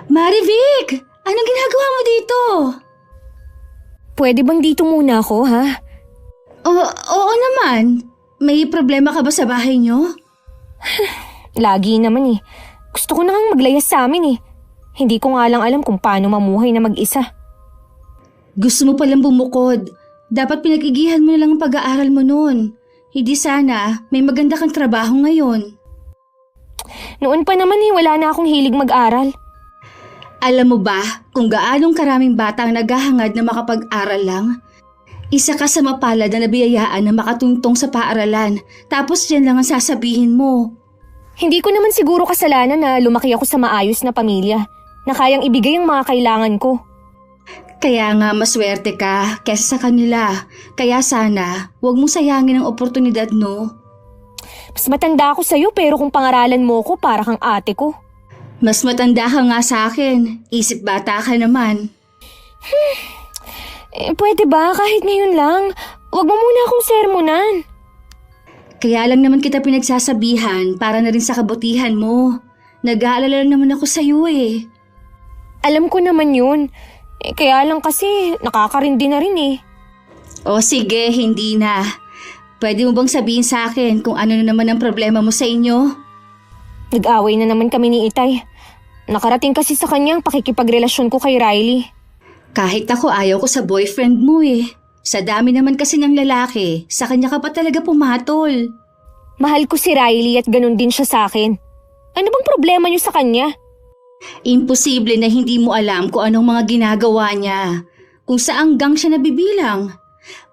Marivic! Anong ginagawa mo dito? Pwede bang dito muna ako, ha? Oo naman. May problema ka ba sa bahay niyo? Lagi naman eh. Gusto ko na ngang maglayas sa amin eh. Hindi ko nga lang alam kung paano mamuhay na mag-isa. Gusto mo palang bumukod. Dapat pinag-igihan mo na lang ang pag-aaral mo noon. Hindi sana may maganda kang trabaho ngayon. Noon pa naman eh, wala na akong hilig mag-aral. Alam mo ba kung gaanong karaming bata ang naghahangad na makapag-aral lang? Isa ka sa mapalad na nabiyayaan na makatungtong sa paaralan, tapos yan lang ang sasabihin mo. Hindi ko naman siguro kasalanan na lumaki ako sa maayos na pamilya, na kayang ibigay ang mga kailangan ko. Kaya nga maswerte ka kesa sa kanila, kaya sana huwag mong sayangin ang oportunidad, no? Mas matanda ako sa'yo pero kung pangaralan mo ko para kang ate ko. Mas matanda ka nga sa akin, isip bata ka naman. Pwede ba kahit ngayon lang? Huwag mo muna akong sermonan. Kaya lang naman kita pinagsasabihan para na rin sa kabutihan mo. Nag-aalala lang naman ako sa'yo eh. Alam ko naman yun. Kaya lang kasi nakakarindi na rin eh. O sige, hindi na. Pwede mo bang sabihin sa akin kung ano na naman ang problema mo sa inyo? Nag-away na naman kami ni Itay. Nakarating kasi sa kanyang pakikipagrelasyon ko kay Riley. Kahit ako ayaw ko sa boyfriend mo eh. Sa dami naman kasi ng lalaki, sa kanya ka pa talaga pumatol. Mahal ko si Riley at ganun din siya sa akin. Ano bang problema niyo sa kanya? Imposible na hindi mo alam kung anong mga ginagawa niya. Kung saang gang siya nabibilang.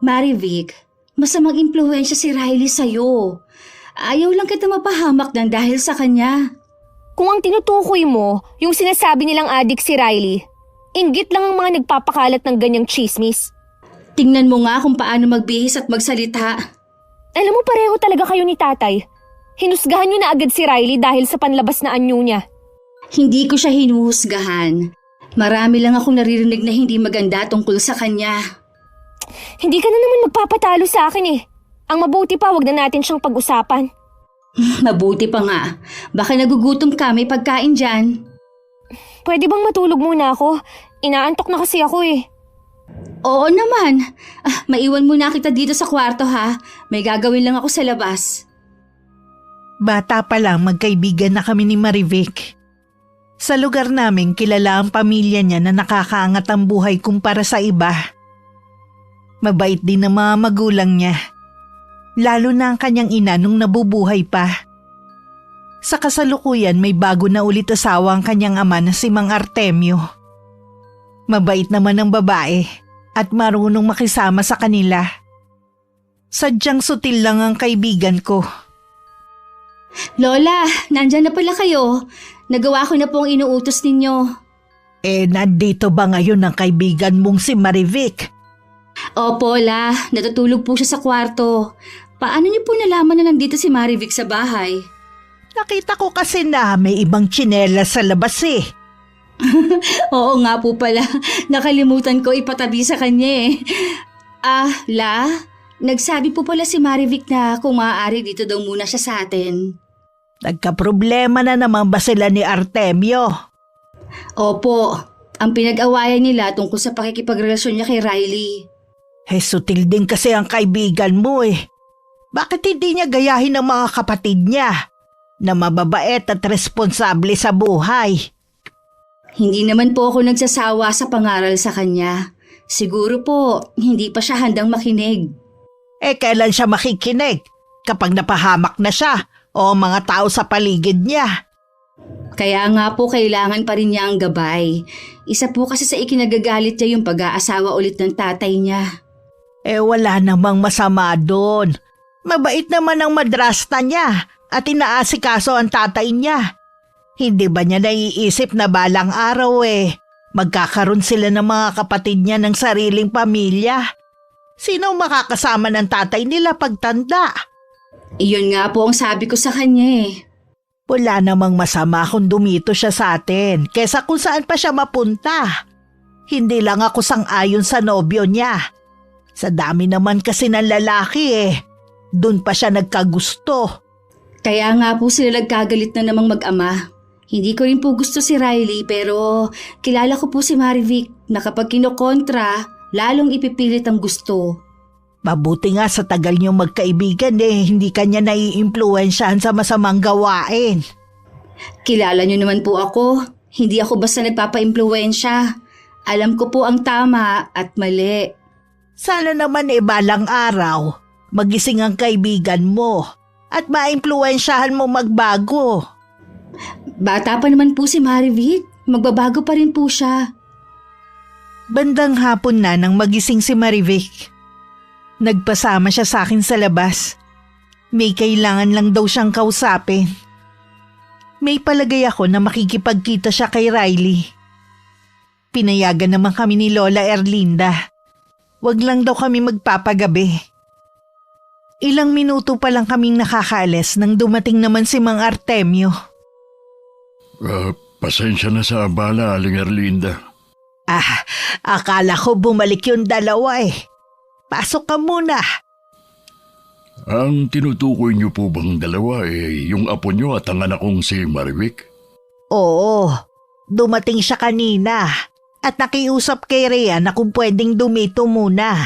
Marivic, masamang impluwensya si Riley sa'yo. Ayaw lang kita mapahamak ng dahil sa kanya. Kung ang tinutukoy mo, yung sinasabi nilang adik si Riley, inggit lang ang mga nagpapakalat ng ganyang chismis. Tingnan mo nga kung paano magbihis at magsalita. Alam mo pareho talaga kayo ni tatay. Hinusgahan niyo na agad si Riley dahil sa panlabas na anyo niya. Hindi ko siya hinuhusgahan. Marami lang akong naririnig na hindi maganda tungkol sa kanya. Hindi ka na naman magpapatalo sa akin eh. Ang mabuti pa, wag na natin siyang pag-usapan. Mabuti pa nga. Baka nagugutom ka, may pagkain dyan. Pwede bang matulog muna ako? Inaantok na kasi ako eh. Oo naman. Maiwan muna kita dito sa kwarto ha. May gagawin lang ako sa labas. Bata pa lang magkaibigan na kami ni Marivic. Sa lugar namin kilala ang pamilya niya na nakakaangat ang buhay kumpara sa iba. Mabait din ang mga magulang niya. Lalo na ang kanyang ina nung nabubuhay pa. Sa kasalukuyan may bago na ulit asawa ang kanyang ama na si Mang Artemio. Mabait naman ang babae at marunong makisama sa kanila. Sadyang sutil lang ang kaibigan ko. Lola, nandyan na pala kayo. Nagawa ko na po ang inuutos ninyo. Nandito ba ngayon ang kaibigan mong si Marivic? Opo, La. Natutulog po siya sa kwarto. Paano niyo po nalaman na nandito si Marivic sa bahay? Nakita ko kasi na may ibang tsinelas sa labas eh. Oo nga po pala. Nakalimutan ko ipatabi sa kanya eh. La, nagsabi po pala si Marivic na kung maaari dito daw muna siya sa atin. Nagkaproblema na naman ba sila ni Artemio? Opo, ang pinag-awayan nila tungkol sa pakikipagrelasyon niya kay Riley. Sutil din kasi ang kaibigan mo eh. Bakit hindi niya gayahin ang mga kapatid niya na mababait at responsable sa buhay? Hindi naman po ako nagsasawa sa pangaral sa kanya. Siguro po, hindi pa siya handang makinig. Kailan siya makikinig? Kapag napahamak na siya o mga tao sa paligid niya? Kaya nga po kailangan pa rin niya ang gabay. Isa po kasi sa ikinagagalit niya yung pag-aasawa ulit ng tatay niya. Wala namang masama doon. Mabait naman ang madrasta niya at inaasikaso ang tatay niya. Hindi ba niya naiisip na balang araw magkakaroon sila ng mga kapatid niya ng sariling pamilya? Sino makakasama ng tatay nila pagtanda? Iyon nga po ang sabi ko sa kanya eh. Wala namang masama kung dumito siya sa atin kesa kung saan pa siya mapunta. Hindi lang ako sang-ayon sa nobyo niya. Sa dami naman kasi ng lalaki doon pa siya nagkagusto. Kaya nga po sila nagkagalit na namang mag-ama. Hindi ko rin po gusto si Riley pero kilala ko po si Marivic na kapag kinokontra, lalong ipipilit ang gusto. Mabuti nga sa tagal niyong magkaibigan hindi kanya naiimpluwensyahan sa masamang gawain. Kilala niyo naman po ako, hindi ako basta nagpapa-impluwensya. Alam ko po ang tama at mali. Sana naman balang araw, magising ang kaibigan mo at maimpluwensyahan mo magbago. Bata pa naman po si Marivic, magbabago pa rin po siya. Bandang hapon na nang magising si Marivic. Nagpasama siya sa akin sa labas. May kailangan lang daw siyang kausapin. May palagay ako na makikipagkita siya kay Riley. Pinayagan naman kami ni Lola Erlinda. Wag lang daw kami magpapagabi. Ilang minuto pa lang kaming nakakaalis nang dumating naman si Mang Artemio. Pasensya na sa abala, Aling Erlinda. Akala ko bumalik yung dalawa Pasok ka muna. Ang tinutukoy niyo po bang dalawa yung apo niyo at ang anak kong si Marivic? Oo, dumating siya kanina at nakiusap kay Rhea na kung pwedeng dumito muna.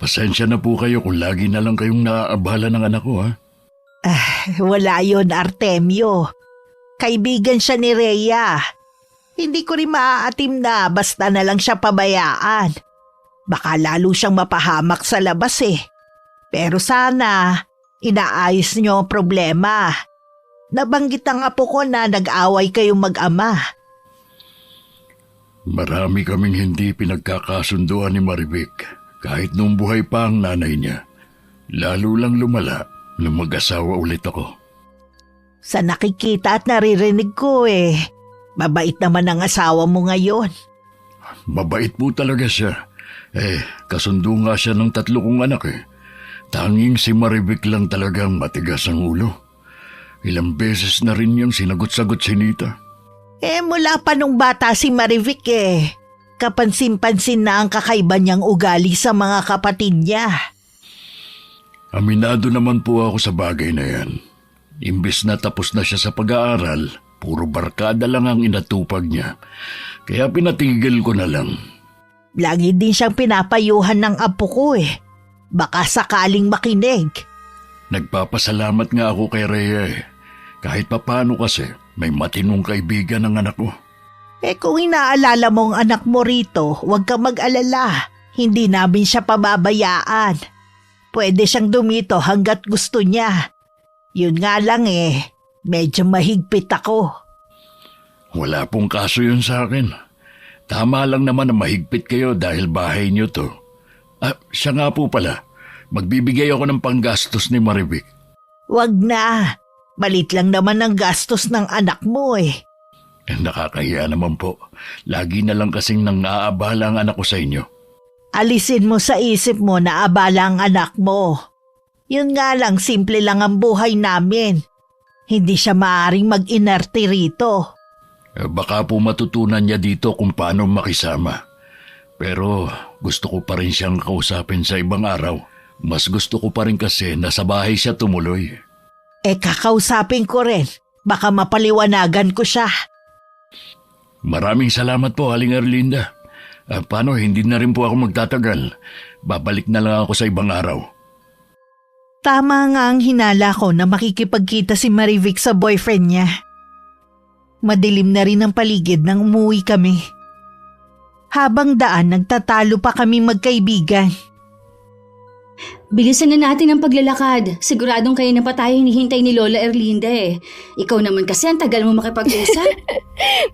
Pasensya na po kayo kung lagi na lang kayong naaabala ng anak ko, ha? Wala yon, Artemio. Kaibigan siya ni Rhea. Hindi ko rin maaatim na basta na lang siya pabayaan. Baka lalo siyang mapahamak sa labas Pero sana, inaayos niyo ang problema. Nabanggit ang apo ko na nag-away kayong mag-ama. Marami kaming hindi pinagkakasunduan ni Marivic kahit nung buhay pa ang nanay niya. Lalo lang lumala nung mag-asawa ulit ako. Sa nakikita at naririnig ko mabait naman ang asawa mo ngayon. Mabait po talaga siya. Kasundo nga siya ng 3 kong anak Tanging si Marivic lang talagang matigas ang ulo. Ilang beses na rin niyang sinagot-sagot si Nita. Mula pa nung bata si Marivic kapansin-pansin na ang kakaiba niyang ugali sa mga kapatid niya. Aminado naman po ako sa bagay na yan. Imbes na tapos na siya sa pag-aaral, puro barkada lang ang inatupag niya. Kaya pinatigil ko na lang. Lagi din siyang pinapayuhan ng apo ko Baka sakaling makinig. Nagpapasalamat nga ako kay Rhea Kahit papano kasi may matinong kaibigan ng anak ko. Kung inaalala mo ang anak mo rito, huwag kang mag-alala. Hindi namin siya pababayaan. Pwede siyang dumito hanggat gusto niya. Yun nga lang medyo mahigpit ako. Wala pong kaso yun sa akin. Tama lang naman na mahigpit kayo dahil bahay niyo to. Siya nga po pala. Magbibigay ako ng panggastos ni Marivic. Wag na. Malit lang naman ang gastos ng anak mo Nakakahiya naman po. Lagi na lang kasing nang naaabala ang anak ko sa inyo. Alisin mo sa isip mo na abala ang anak mo. Yun nga lang, simple lang ang buhay namin. Hindi siya maaaring mag-inerte rito. Baka po matutunan niya dito kung paano makisama. Pero gusto ko pa rin siyang kausapin sa ibang araw. Mas gusto ko pa rin kasi na sa bahay siya tumuloy. Kakausapin ko rin. Baka mapaliwanagan ko siya. Maraming salamat po, Aling Erlinda. Paano, hindi na rin po ako magtatagal. Babalik na lang ako sa ibang araw. Tama nga ang hinala ko na makikipagkita si Marivic sa boyfriend niya. Madilim na rin ang paligid nang umuwi kami. Habang daan, nagtatalo pa kami magkaibigan. Bilisan na natin ang paglalakad. Siguradong kayo na pa tayo hinihintay ni Lola Erlinda Ikaw naman kasi ang tagal mo makipag-usap.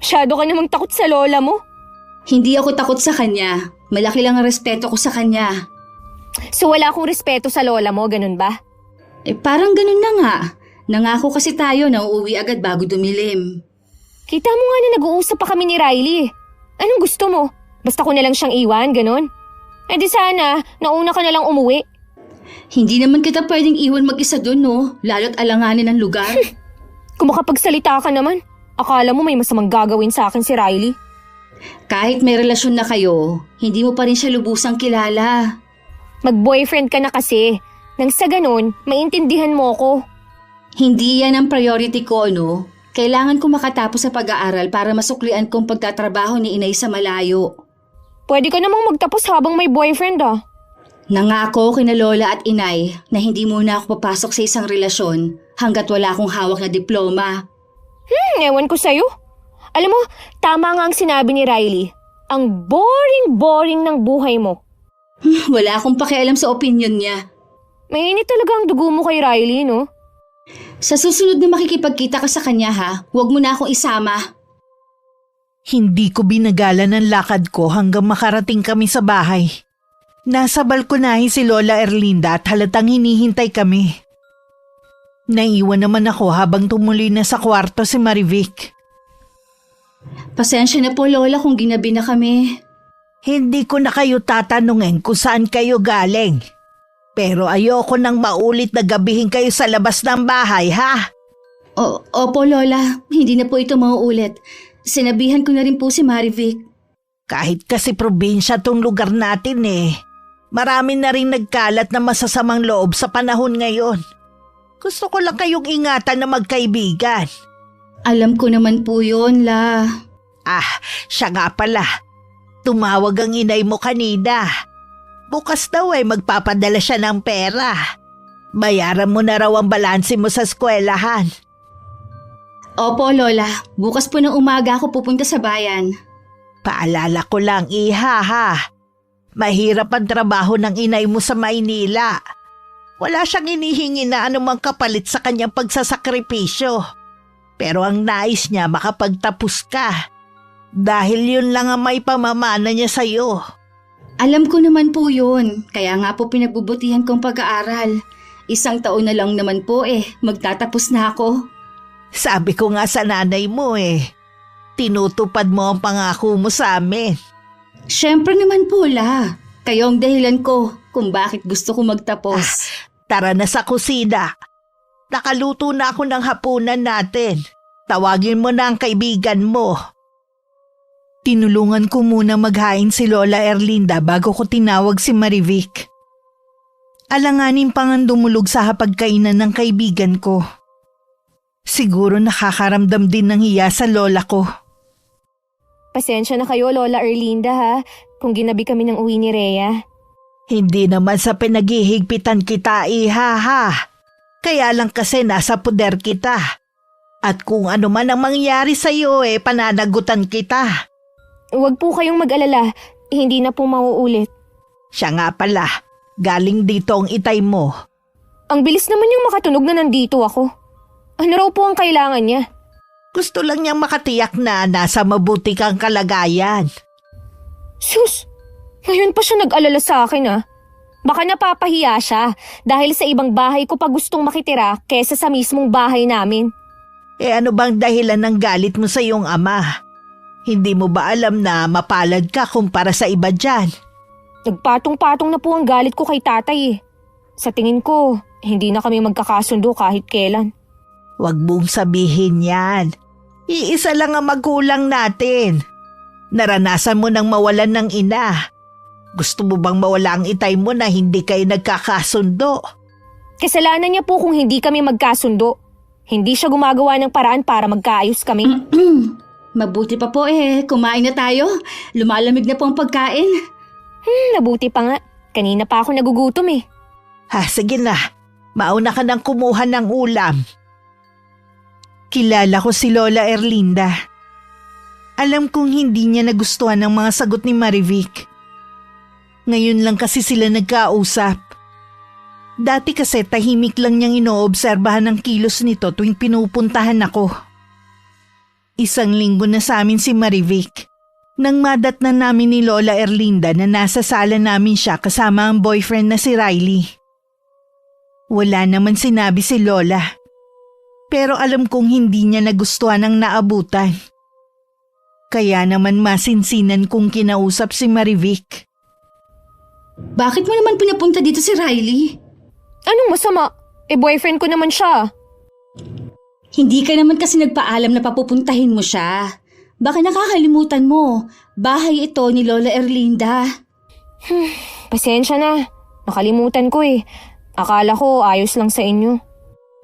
Masyado ka namang takot sa lola mo. Hindi ako takot sa kanya. Malaki lang ang respeto ko sa kanya. So wala akong respeto sa lola mo, ganun ba? Parang ganun na nga. Nangako kasi tayo na uuwi agad bago dumilim. Kita mo nga na nag-uusap pa kami ni Riley. Anong gusto mo? Basta ko na lang siyang iwan, ganun? Di sana, nauna ka na lang umuwi. Hindi naman kita pwedeng iwan mag-isa doon, no? Lalo't alanganin ang lugar. Kung makapagsalita ka naman, akala mo may masamang gagawin sa akin si Riley. Kahit may relasyon na kayo, hindi mo pa rin siya lubusang kilala. Mag-boyfriend ka na kasi. Nang sa ganun, maintindihan mo ko. Hindi yan ang priority ko, no? Kailangan ko makatapos sa pag-aaral para masuklian kong pagtatrabaho ni inay sa malayo. Pwede ka namang magtapos habang may boyfriend ah. Nangako kina lola at inay na hindi muna ako papasok sa isang relasyon hanggat wala akong hawak na diploma. Ewan ko sa'yo. Alam mo, tama nga ang sinabi ni Riley. Ang boring-boring ng buhay mo. Wala akong pakialam sa opinion niya. Mainit talaga ang dugo mo kay Riley, no? Sa susunod na makikipagkita ka sa kanya ha, huwag mo na akong isama. Hindi ko binagala ng lakad ko hanggang makarating kami sa bahay. Nasa balkonahe si Lola Erlinda at halatang hinihintay kami. Naiwan naman ako habang tumuloy na sa kwarto si Marivic. Pasensya na po lola kung ginabi na kami. Hindi ko na kayo tatanungin kung saan kayo galing. Pero ayoko nang maulit na gabihin kayo sa labas ng bahay, ha? Opo lola, hindi na po ito mauulit. Sinabihan ko na rin po si Marivic. Kahit kasi probinsya tong lugar natin eh. Marami na rin nagkalat na masasamang loob sa panahon ngayon. Gusto ko lang kayong ingatan na magkaibigan. Alam ko naman po yun, la. Siya nga pala. Tumawag ang inay mo kanina. Bukas daw magpapadala siya ng pera. Bayaran mo na raw ang balanse mo sa eskwelahan. Opo, lola. Bukas po ng umaga ako pupunta sa bayan. Paalala ko lang, iha ha. Mahirap ang trabaho ng inay mo sa Maynila. Wala siyang inihingi na anumang kapalit sa kanyang pagsasakripisyo. Pero ang nais niya makapagtapos ka. Dahil yun lang ang may pamamana niya sa'yo. Alam ko naman po yun. Kaya nga po pinagbubutihan kong pag-aaral. 1 taon na lang naman po magtatapos na ako. Sabi ko nga sa nanay mo tinutupad mo ang pangako mo sa amin. Siyempre naman po la. Kayo ang dahilan ko kung bakit gusto ko magtapos. Tara na sa kusina. Nakaluto na ako ng hapunan natin. Tawagin mo na ang kaibigan mo. Tinulungan ko muna maghain si Lola Erlinda bago ko tinawag si Marivic. Alanganin pang ang dumulog sa hapagkainan ng kaibigan ko. Siguro nakakaramdam din ng hiya sa lola ko. Pasensya na kayo, Lola Erlinda ha, kung ginabi kami ng uwi ni Rhea. Hindi naman sa pinaghihigpitan kita, iha ha. Kaya lang kasi nasa puder kita. At kung ano man ang mangyari sa iyo pananagutan kita. Huwag po kayong mag-alala, hindi na po mauulit. Siya nga pala, galing dito ang itay mo. Ang bilis naman niyang makatunog na nandito ako. Ano raw po ang kailangan niya? Gusto lang niyang makatiyak na nasa mabuti kang kalagayan. Sus, ngayon pa siya nag-alala sa akin Baka napapahiya siya dahil sa ibang bahay ko pa gustong makitira kesa sa mismong bahay namin. Ano bang dahilan ng galit mo sa iyong ama? Hindi mo ba alam na mapalad ka kumpara sa iba dyan? Nagpatong-patong na po ang galit ko kay tatay Sa tingin ko, hindi na kami magkakasundo kahit kailan. Huwag mong sabihin yan. Iisa lang ang magulang natin. Naranasan mo nang mawalan ng ina. Gusto mo bang mawala ang itay mo na hindi kayo nagkakasundo? Kasalanan niya po kung hindi kami magkasundo. Hindi siya gumagawa ng paraan para magkaayos kami. Mabuti pa po kumain na tayo. Lumalamig na po ang pagkain. Nabuti pa nga. Kanina pa ako nagugutom Sige na. Mauna ka nang kumuha ng ulam. Kilala ko si Lola Erlinda. Alam kong hindi niya nagustuhan ang mga sagot ni Marivic. Ngayon lang kasi sila nagkausap. Dati kasi tahimik lang niyang inoobserbahan ang kilos nito tuwing pinupuntahan ako. 1 linggo na sa amin si Marivic. Nang madatnan namin ni Lola Erlinda na nasa sala namin siya kasama ang boyfriend na si Riley. Wala naman sinabi si Lola. Pero alam kong hindi niya nagustuhan ang naabutan. Kaya naman masinsinan kong kinausap si Marivic. Bakit mo naman pinapunta dito si Riley? Anong masama? Boyfriend ko naman siya. Hindi ka naman kasi nagpaalam na papupuntahin mo siya. Baka nakakalimutan mo. Bahay ito ni Lola Erlinda. Pasensya na. Nakalimutan ko Akala ko ayos lang sa inyo.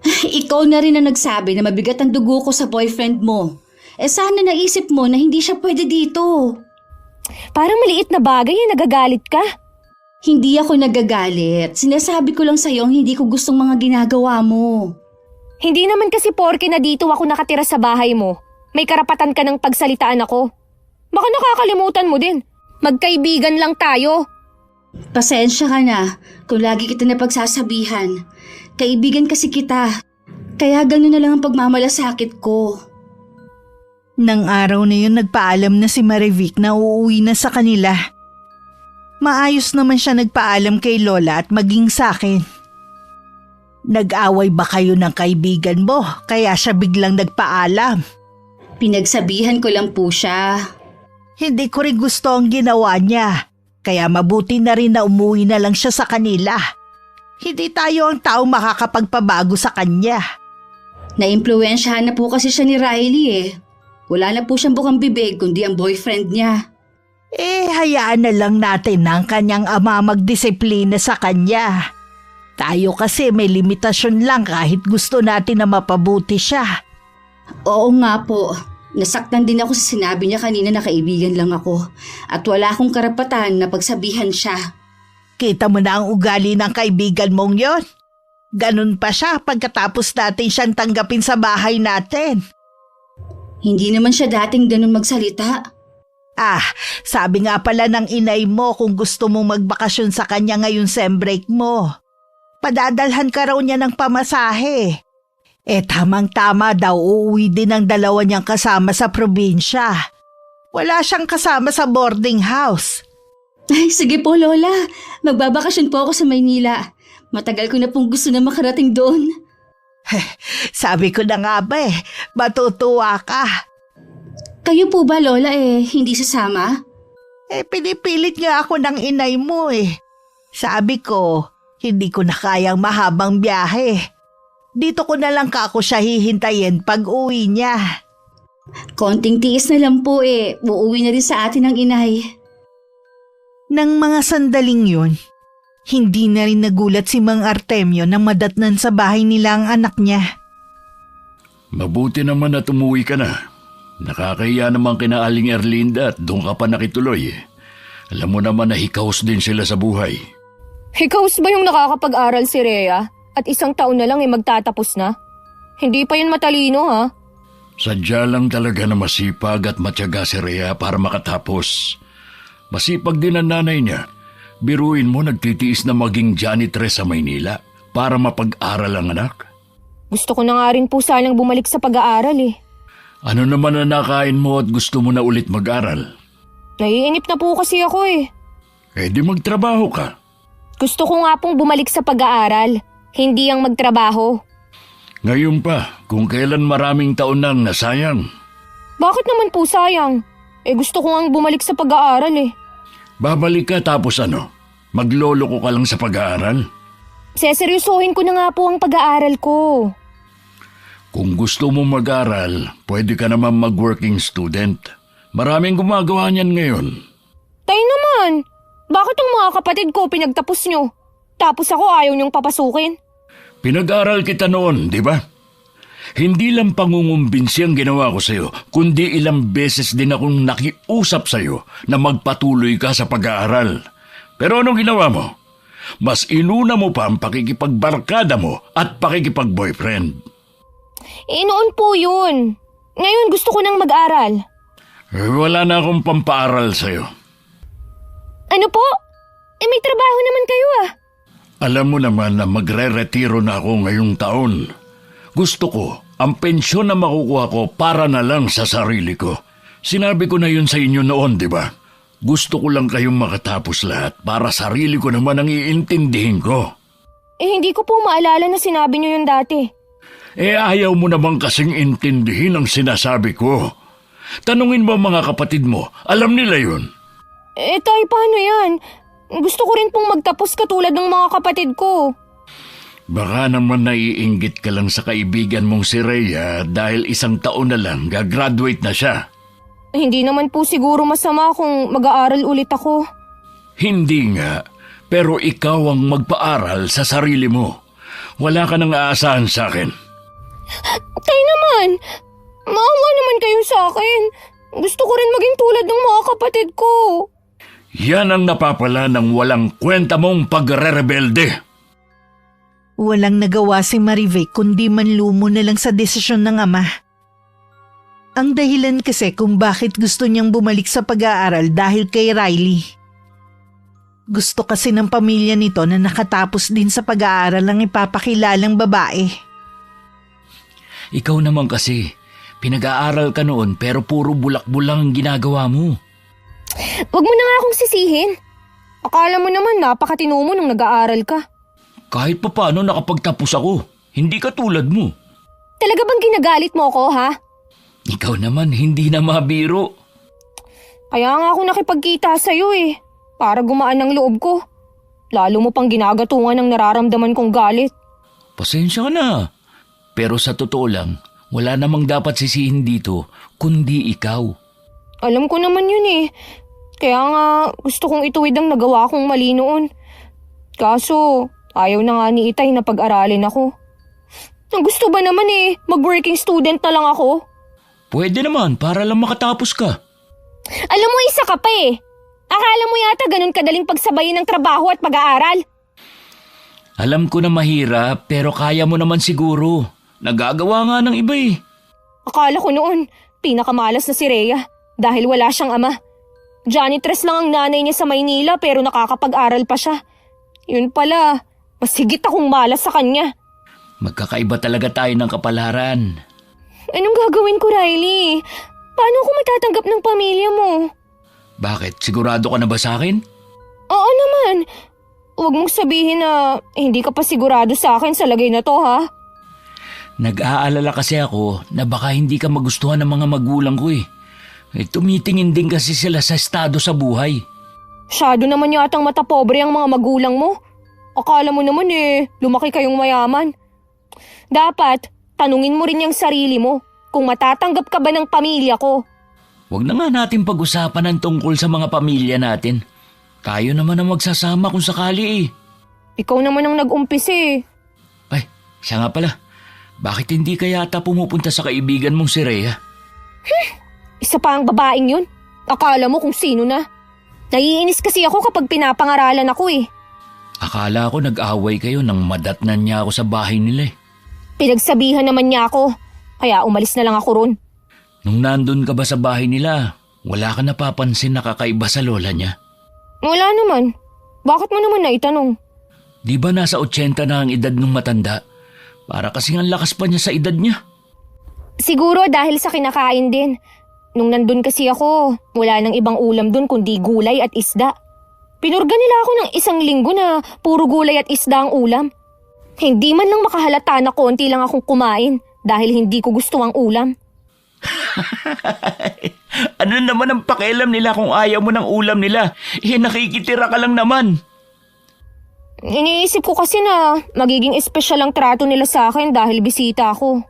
Ikaw na rin ang nagsabi na mabigat ang dugo ko sa boyfriend mo. Sana naisip mo na hindi siya pwede dito. Parang maliit na bagay nagagalit ka. Hindi ako nagagalit. Sinasabi ko lang sa'yo ang hindi ko gustong mga ginagawa mo. Hindi naman kasi porke na dito ako nakatira sa bahay mo. May karapatan ka ng pagsalitaan ako. Baka nakakalimutan mo din. Magkaibigan lang tayo. Pasensya ka na kung lagi kita napagsasabihan. Kaibigan kasi kita. Kaya gano'n na lang ang pagmamalasakit ko. Nang araw na yun nagpaalam na si Marivic na uuwi na sa kanila. Maayos naman siya nagpaalam kay Lola at maging sa akin. Nag-away ba kayo ng kaibigan mo kaya siya biglang nagpaalam? Pinagsabihan ko lang po siya. Hindi ko rin gusto ang ginawa niya. Kaya mabuti na rin na umuwi na lang siya sa kanila. Hindi tayo ang tao makakapagpabago sa kanya. Naimpluwensyahan na po kasi siya ni Riley eh. Wala na po siyang bukang bibig kundi ang boyfriend niya. Hayaan na lang natin ang kanyang ama magdisiplina sa kanya. Tayo kasi may limitasyon lang kahit gusto natin na mapabuti siya. Oo nga po. Nasaktan din ako sa sinabi niya kanina na kaibigan lang ako. At wala akong karapatan na pagsabihan siya. Kita mo na ang ugali ng kaibigan mong yon. Ganun pa siya pagkatapos natin siyang tanggapin sa bahay natin. Hindi naman siya dating ganun magsalita. Sabi nga pala ng inay mo kung gusto mong magbakasyon sa kanya ngayon sem break mo. Padadalhan ka raw niya ng pamasahe. Tamang-tama daw uuwi din ang dalawa niyang kasama sa probinsya. Wala siyang kasama sa boarding house. Ay, sige po Lola. Magbabakasyon po ako sa Maynila. Matagal ko na pong gusto na makarating doon. Sabi ko na nga ba matutuwa ka. Kayo po ba Lola hindi sasama? Pinipilit nga ako ng inay mo Sabi ko, hindi ko na kayang mahabang biyahe. Dito ko na lang ako siya hihintayin pag uwi niya. Konting tiis na lang po uuwi na rin sa atin ang inay. Nang mga sandaling yun, hindi na rin nagulat si Mang Artemio na madatnan sa bahay nila ang anak niya. Mabuti naman at umuwi ka na. Nakakahiya naman kina Aling Erlinda at doon ka pa nakituloy Alam mo naman na hikaos din sila sa buhay. Hikaos ba yung nakakapag-aral si Rhea? At 1 taon na lang magtatapos na? Hindi pa yun matalino ha? Sadya lang talaga na masipag at matyaga si Rhea para makatapos. Masipag din ang nanay niya. Biruin mo nagtitiis na maging janitress sa Maynila para mapag-aral ang anak. Gusto ko na nga rin po sanang bumalik sa pag-aaral Ano naman na nakain mo at gusto mo na ulit mag-aral? Naiinip na po kasi ako Di magtrabaho ka. Gusto ko nga pong bumalik sa pag-aaral, hindi ang magtrabaho. Ngayon pa, kung kailan maraming taon nang nasayang. Bakit naman po sayang? Gusto ko nga bumalik sa pag-aaral Babalik ka tapos ano? Maglolo ko ka lang sa pag-aaral? Seseryosohin ko na nga po ang pag-aaral ko. Kung gusto mo mag-aral, pwede ka naman mag-working student. Maraming gumagawa niyan ngayon. Tay naman, bakit ang mga kapatid ko pinagtapos nyo? Tapos ako ayaw niyong papasukin? Pinag-aral kita noon, di ba? Hindi lang pangungumbinsi ang ginawa ko sa'yo, kundi ilang beses din akong nakiusap sa'yo na magpatuloy ka sa pag-aaral. Pero anong ginawa mo? Mas inuna mo pa ang pakikipagbarkada mo at pakikipag-boyfriend. Noon po yun. Ngayon gusto ko nang mag-aral. Wala na akong pampaaral sa'yo. Ano po? May trabaho naman kayo Alam mo naman na magre-retiro na ako ngayong taon. Gusto ko, ang pensyon na makukuha ko para na lang sa sarili ko. Sinabi ko na yun sa inyo noon, di ba? Gusto ko lang kayong makatapos lahat para sarili ko naman ang iintindihin ko. Hindi ko po maalala na sinabi niyo yun dati. Ayaw mo naman kasing intindihin ang sinasabi ko. Tanungin mo mga kapatid mo, alam nila yun. Tay, paano yan? Gusto ko rin pong magtapos katulad ng mga kapatid ko. Baka naman naiinggit ka lang sa kaibigan mong si Rhea dahil 1 taon na lang gagraduate na siya. Hindi naman po siguro masama kung mag-aaral ulit ako. Hindi nga, pero ikaw ang magpaaral sa sarili mo. Wala ka nang aasahan sa akin. Tay naman, maawa naman kayo sa akin. Gusto ko rin maging tulad ng mga kapatid ko. Yan ang napapala ng walang kwenta mong pagre-rebelde. Walang nagawa si Marivic kundi manlumo na lang sa desisyon ng ama. Ang dahilan kasi kung bakit gusto niyang bumalik sa pag-aaral dahil kay Riley. Gusto kasi ng pamilya nito na nakatapos din sa pag-aaral ang ipapakilalang babae. Ikaw naman kasi, pinag-aaral ka noon pero puro bulak-bulang ang ginagawa mo. Huwag mo na nga akong sisihin. Akala mo naman napakatino mo nung nag-aaral ka. Kahit pa paano nakapagtapos ako, hindi ka tulad mo. Talaga bang ginagalit mo ako, ha? Ikaw naman hindi na mabiro. Kaya nga ako nakipagkita sa'yo para gumaan ang loob ko. Lalo mo pang ginagatungan ng nararamdaman kong galit. Pasensya ka na. Pero sa totoo lang, wala namang dapat sisihin dito, kundi ikaw. Alam ko naman yun Kaya nga gusto kong ituwid ang nagawa kong mali noon. Kaso ayaw na nga ni Itay na pag-aralin ako. Ang gusto ba naman mag-working student na lang ako? Pwede naman para lang makatapos ka. Alam mo, isa ka pa Akala mo yata ganun kadaling pagsabayin ng trabaho at pag-aaral? Alam ko na mahirap pero kaya mo naman siguro. Nagagawa nga ng iba Akala ko noon, pinakamalas na si Rhea dahil wala siyang ama. Janitress lang ang nanay niya sa Maynila pero nakakapag-aral pa siya. Yun pala, mas higit akong malas sa kanya. Magkakaiba talaga tayo ng kapalaran. Anong gagawin ko, Riley? Paano ako matatanggap ng pamilya mo? Bakit? Sigurado ka na ba sa akin? Oo naman. Huwag mong sabihin na hindi ka pa sigurado sa akin sa lagay na to, ha? Nag-aalala kasi ako na baka hindi ka magustuhan ng mga magulang ko tumitingin din kasi sila sa estado sa buhay. Masyado naman yatang matapobre ang mga magulang mo. Akala mo naman lumaki kayong mayaman. Dapat, tanungin mo rin yung sarili mo kung matatanggap ka ba ng pamilya ko. Huwag na nga natin pag-usapan ang tungkol sa mga pamilya natin. Tayo naman ang magsasama kung sakali Ikaw naman ang nag-umpis Ay, siya nga pala. Bakit hindi ka yata pumupunta sa kaibigan mong si Rhea? Isa pa ang babaeng yun. Akala mo kung sino na. Naiinis kasi ako kapag pinapangaralan ako Akala ko nag-away kayo nang madatnan niya ako sa bahay nila Pinagsabihan naman niya ako, kaya umalis na lang ako ron. Nung nandun ka ba sa bahay nila, wala ka napapansin na kakaiba sa lola niya? Wala naman. Bakit mo naman naitanong? Di ba nasa 80 na ang edad ng matanda? Para kasing ang lakas pa niya sa edad niya. Siguro dahil sa kinakain din. Nung nandun kasi ako, wala nang ibang ulam dun kundi gulay at isda. Pinurga nila ako ng 1 linggo na puro gulay at isda ang ulam. Hindi man lang makahalata na konti lang akong kumain dahil hindi ko gusto ang ulam. Ano naman ang pakialam nila kung ayaw mo ng ulam nila? Nakikitira ka lang naman. Iniisip ko kasi na magiging espesyal ang trato nila sa akin dahil bisita ako.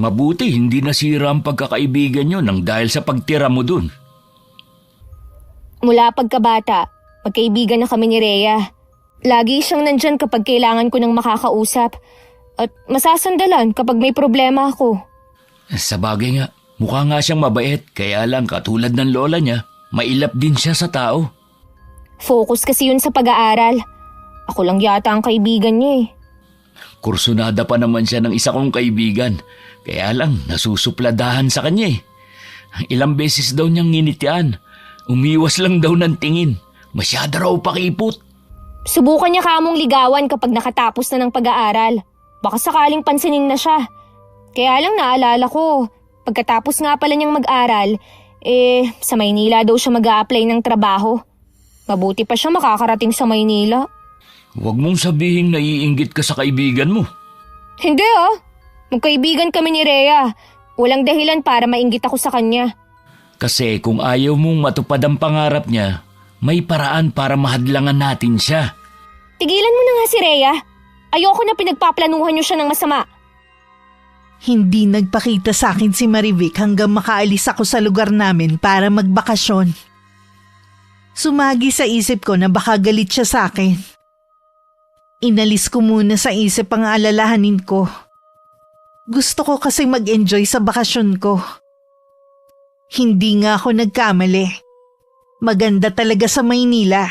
Mabuti hindi nasira ang pagkakaibigan nyo nang dahil sa pagtira mo dun. Mula pagkabata, magkaibigan na kami ni Rhea. Lagi siyang nandyan kapag kailangan ko ng makakausap at masasandalan kapag may problema ako. Sa bagay nga, mukha nga siyang mabait kaya lang katulad ng lola niya, mailap din siya sa tao. Focus kasi yun sa pag-aaral. Ako lang yata ang kaibigan niya Kursunada pa naman siya ng isa kong kaibigan. Kaya lang, nasusupladahan sa kanya Ilang beses daw niyang nginitian. Umiwas lang daw ng tingin. Masyado raw pakipot. Subukan niya kamong ligawan kapag nakatapos na ng pag-aaral. Baka sakaling pansinin na siya. Kaya lang naalala ko, pagkatapos nga pala niyang mag-aral, sa Maynila daw siya mag-a-apply ng trabaho. Mabuti pa siya makakarating sa Maynila. Huwag mong sabihin naiinggit ka sa kaibigan mo. Hindi Magkaibigan kami ni Rhea. Walang dahilan para mainggit ako sa kanya. Kasi kung ayaw mong matupad ang pangarap niya, may paraan para mahadlangan natin siya. Tigilan mo na nga si Rhea. Ayoko na pinagpaplanuhan niyo siya ng masama. Hindi nagpakita sa akin si Marivic hanggang makaalis ako sa lugar namin para magbakasyon. Sumagi sa isip ko na baka galit siya sa akin. Inalis ko muna sa isip ang alalahanin ko. Gusto ko kasi mag-enjoy sa bakasyon ko. Hindi nga ako nagkamali. Maganda talaga sa Maynila.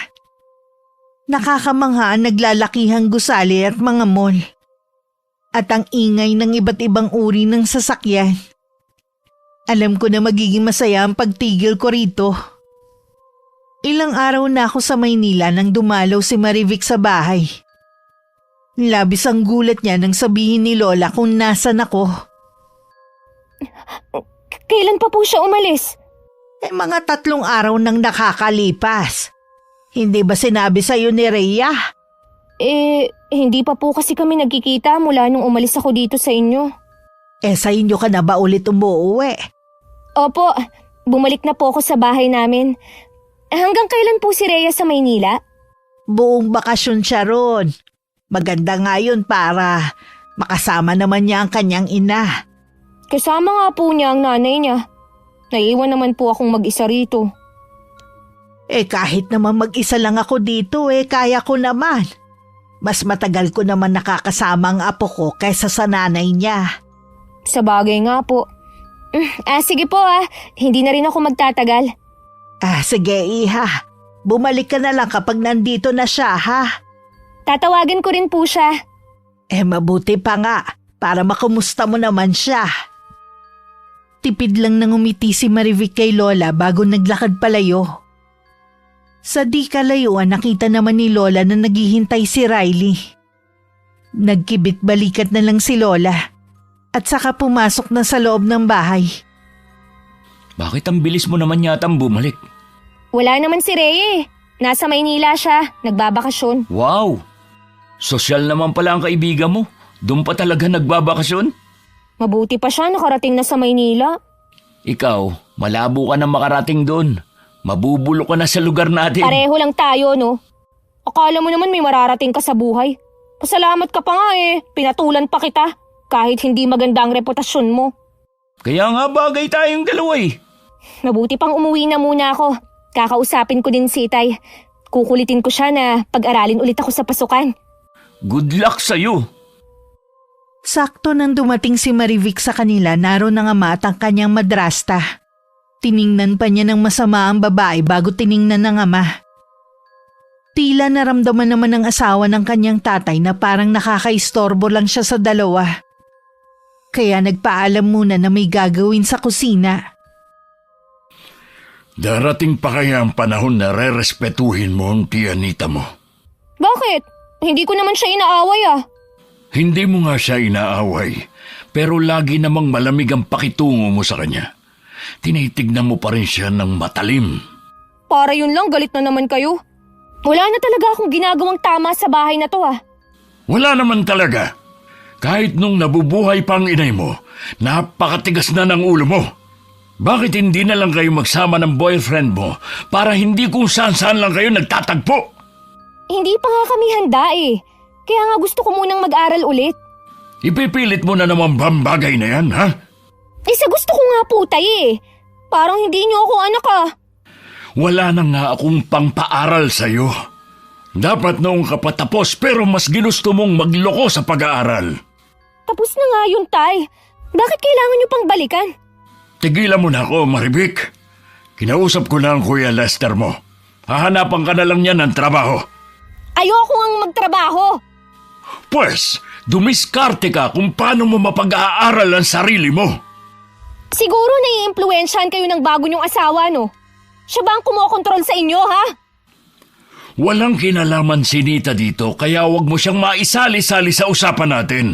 Nakakamangha ang naglalakihang gusali at mga mall. At ang ingay ng iba't ibang uri ng sasakyan. Alam ko na magiging masaya ang pagtigil ko rito. Ilang araw na ako sa Maynila nang dumalaw si Marivic sa bahay. Labis ang gulat niya nang sabihin ni Lola kung nasan ako. Kailan pa po siya umalis? Mga 3 araw nang nakakalipas. Hindi ba sinabi sa'yo ni Rhea? Hindi pa po kasi kami nagkikita mula nung umalis ako dito sa inyo. Sa inyo ka na ba ulit umuwi? Opo, bumalik na po ako sa bahay namin. Hanggang kailan po si Rhea sa Maynila? Buong bakasyon siya ron. Maganda nga yun para makasama naman niya ang kanyang ina. Kasama nga po niya ang nanay niya. Naiiwan naman po akong mag-isa rito. Kahit naman mag-isa lang ako dito kaya ko naman. Mas matagal ko naman nakakasama ang apo ko kaysa sa nanay niya. Sa bagay nga po. Sige po hindi na rin ako magtatagal. Sige iha, bumalik ka na lang kapag nandito na siya ha. Tatawagan ko rin po siya. Mabuti pa nga, para makumusta mo naman siya. Tipid lang nang umiti si Marivic kay Lola bago naglakad palayo. Sa di kalayuan nakita naman ni Lola na naghihintay si Riley. Nagkibit balikat na lang si Lola at saka pumasok na sa loob ng bahay. Bakit ang bilis mo naman yatang bumalik? Wala naman si Rhea. Nasa Maynila siya, nagbabakasyon. Wow! Sosyal naman pala ang kaibigan mo. Doon pa talaga nagbabakasyon? Mabuti pa siya, nakarating na sa Maynila. Ikaw, malabo ka na makarating doon. Mabubulo ka na sa lugar natin. Pareho lang tayo, no? Akala mo naman may mararating ka sa buhay. Pasalamat ka pa nga pinatulan pa kita. Kahit hindi maganda ang reputasyon mo. Kaya nga bagay tayong dalawa Mabuti pang umuwi na muna ako. Kakausapin ko din si Itay. Kukulitin ko siya na pag-aralin ulit ako sa pasukan. Good luck sa'yo. Sakto nang dumating si Marivic sa kanila, naroon ang ama at ang kanyang madrasta. Tiningnan pa niya ng masama ang babae bago tiningnan ng ama. Tila naramdaman naman ng asawa ng kanyang tatay na parang nakakaistorbo lang siya sa dalawa. Kaya nagpaalam muna na may gagawin sa kusina. Darating pa kaya ang panahon na rerespetuhin mo ang tiyanita mo? Bakit? Hindi ko naman siya inaaway Hindi mo nga siya inaaway, pero lagi namang malamig ang pakitungo mo sa kanya. Tinitignan mo pa rin siya ng matalim. Para yun lang, galit na naman kayo. Wala na talaga akong ginagawang tama sa bahay na to Wala naman talaga. Kahit nung nabubuhay pa ang inay mo, napakatigas na ng ulo mo. Bakit hindi na lang kayo magsama ng boyfriend mo para hindi kung saan-saan lang kayo nagtatagpo? Hindi pa nga kami handa Kaya nga gusto ko munang mag-aral ulit. Ipipilit mo na naman ba ang bagay na yan, ha? Sa gusto ko nga po, Tay Parang hindi niyo ako anak Wala na nga akong pangpaaral sa'yo. Dapat noong kapatapos pero mas ginusto mong magloko sa pag-aaral. Tapos na nga yun, Tay. Bakit kailangan niyo pang balikan? Tigilan mo na ako, Marivic. Kinausap ko na ang Kuya Lester mo. Hahanapan ka na lang niya ng trabaho. Ayoko ngang magtrabaho. Pues, dumiskarte ka kung paano mo mapag-aaral ang sarili mo. Siguro nai-impluwensyahan kayo ng bago niyong asawa, no? Siya ba ang kumokontrol sa inyo, ha? Walang kinalaman si Nita dito kaya wag mo siyang maisali-sali sa usapan natin.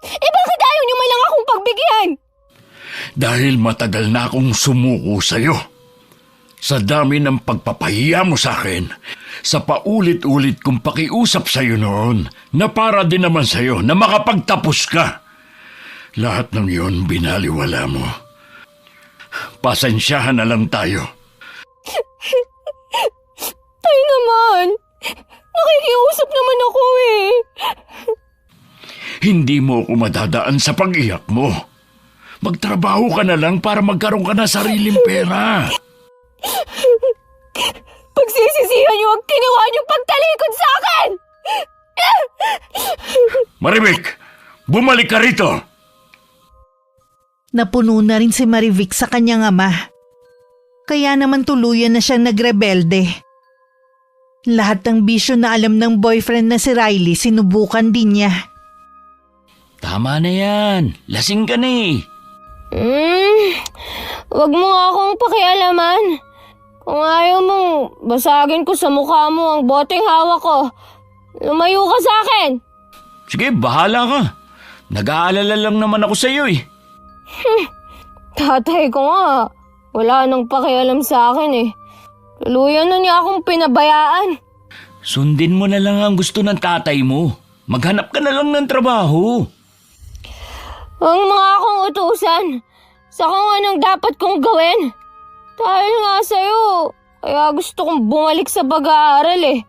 Bakit ayaw niyo man lang akong pagbigyan? Dahil matagal na akong sumuko sa'yo. Sa dami ng pagpapahiya mo sa akin, sa paulit-ulit kong pakiusap sa'yo noon, na para din naman sa'yo na makapagtapos ka. Lahat ng yon binaliwala mo. Pasensyahan na lang tayo. Tay naman, nakikiusap naman ako Hindi mo ako madadaan sa pag-iyak mo. Magtrabaho ka na lang para magkaroon ka na sariling pera. Pagsisisihan niyo ang ginawa niyong pagtalikod sa akin! Marivic, bumalik ka rito! Napuno na rin si Marivic sa kanyang ama. Kaya naman tuluyan na siyang nagrebelde. Lahat ng bisyo na alam ng boyfriend na si Riley, sinubukan din niya. Tama na yan. Lasing ka na eh. Wag mo nga akong pakialaman. Kung ayaw mong basagin ko sa mukha mo ang boteng hawak ko, lumayo ka sa akin. Sige, bahala ka. Nag-aalala lang naman ako sa iyo eh. Tatay ko nga, wala nang pakialam sa akin eh. Tuluyan na niya akong pinabayaan. Sundin mo na lang ang gusto ng tatay mo. Maghanap ka na lang ng trabaho. Ang mga akong utusan sa kung anong dapat kong gawin. Dahil nga sa'yo, kaya gusto kong bumalik sa pag-aaral eh.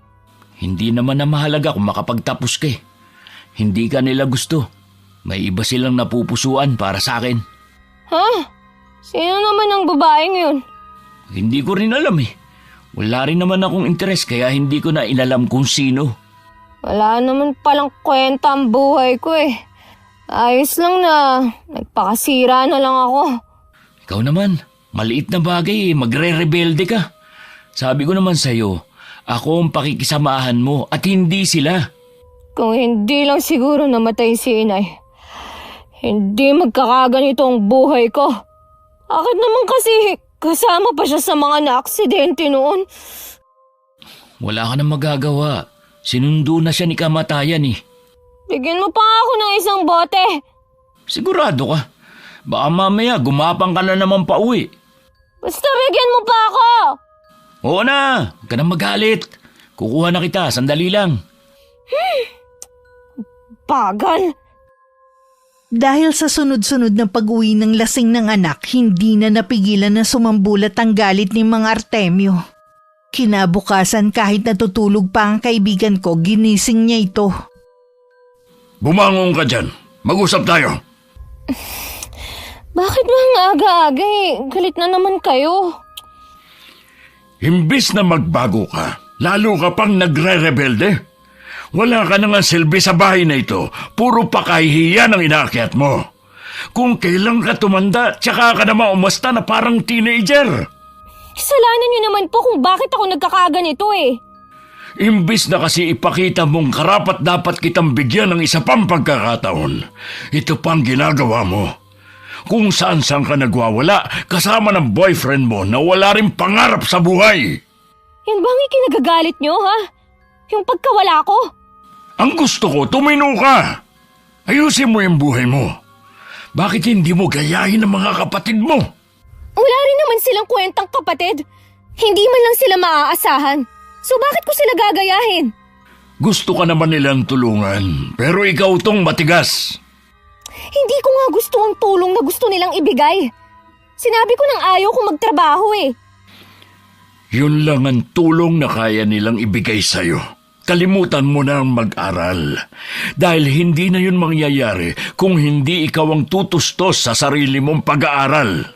Hindi naman na mahalaga kung makapagtapos ka eh. Hindi ka nila gusto. May iba silang napupusuan para sa akin. Ha? Sino naman ang babaeng yun? Hindi ko rin alam eh. Wala rin naman akong interes kaya hindi ko na inalam kung sino. Wala naman palang kwenta ang buhay ko eh. Ayos lang na nagpakasira na lang ako. Ikaw naman, maliit na bagay eh, magre-rebelde ka. Sabi ko naman sa'yo, ako ang pakikisamahan mo at hindi sila. Kung hindi lang siguro namatay si inay, hindi magkakaganito ang buhay ko. Bakit naman kasi kasama pa siya sa mga na-aksidente noon? Wala ka nang magagawa. Sinundo na siya ni kamatayan eh. Bigyan mo pa ako ng isang bote. Sigurado ka. Baka mamaya gumapang ka na naman pa uwi. Basta bigyan mo pa ako. Oo na, huwag ka nang magalit. Kukuha na kita, sandali lang. Bagal. Dahil sa sunod-sunod na pag-uwi ng lasing ng anak, hindi na napigilan na sumambulat ang galit ni Mang Artemio. Kinabukasan kahit natutulog pa ang kaibigan ko, ginising niya ito. Bumangon ka dyan. Mag-usap tayo. Bakit ba ang aga-aga eh? Galit na naman kayo. Imbis na magbago ka, lalo ka pang nagre-rebelde. Wala ka na nga silbi sa bahay na ito. Puro pakahihiyan ang inaakyat mo. Kung kailan ka tumanda, tsaka ka naman umasta na parang teenager. Kasalanan niyo naman po kung bakit ako nagkakaganito eh. Imbis na kasi ipakita mong karapat dapat kitang bigyan ng isa pang pagkakataon, ito pang ginagawa mo. Kung saan-saan ka nagwawala kasama ng boyfriend mo na wala rin pangarap sa buhay. Yan bang ikinagagalit niyo ha? Yung pagkawala ko? Ang gusto ko, tumino ka. Ayusin mo yung buhay mo. Bakit hindi mo gayahin ang mga kapatid mo? Wala rin naman silang kwentang kapatid. Hindi man lang sila maaasahan. So bakit ko sila gagayahin? Gusto ka naman nilang tulungan, pero ikaw tong matigas. Hindi ko nga gusto ang tulong na gusto nilang ibigay. Sinabi ko nang ayaw ko magtrabaho eh. Yun lang ang tulong na kaya nilang ibigay sa'yo. Kalimutan mo na ang mag-aral. Dahil hindi na yun mangyayari kung hindi ikaw ang tutustos sa sarili mong pag-aaral.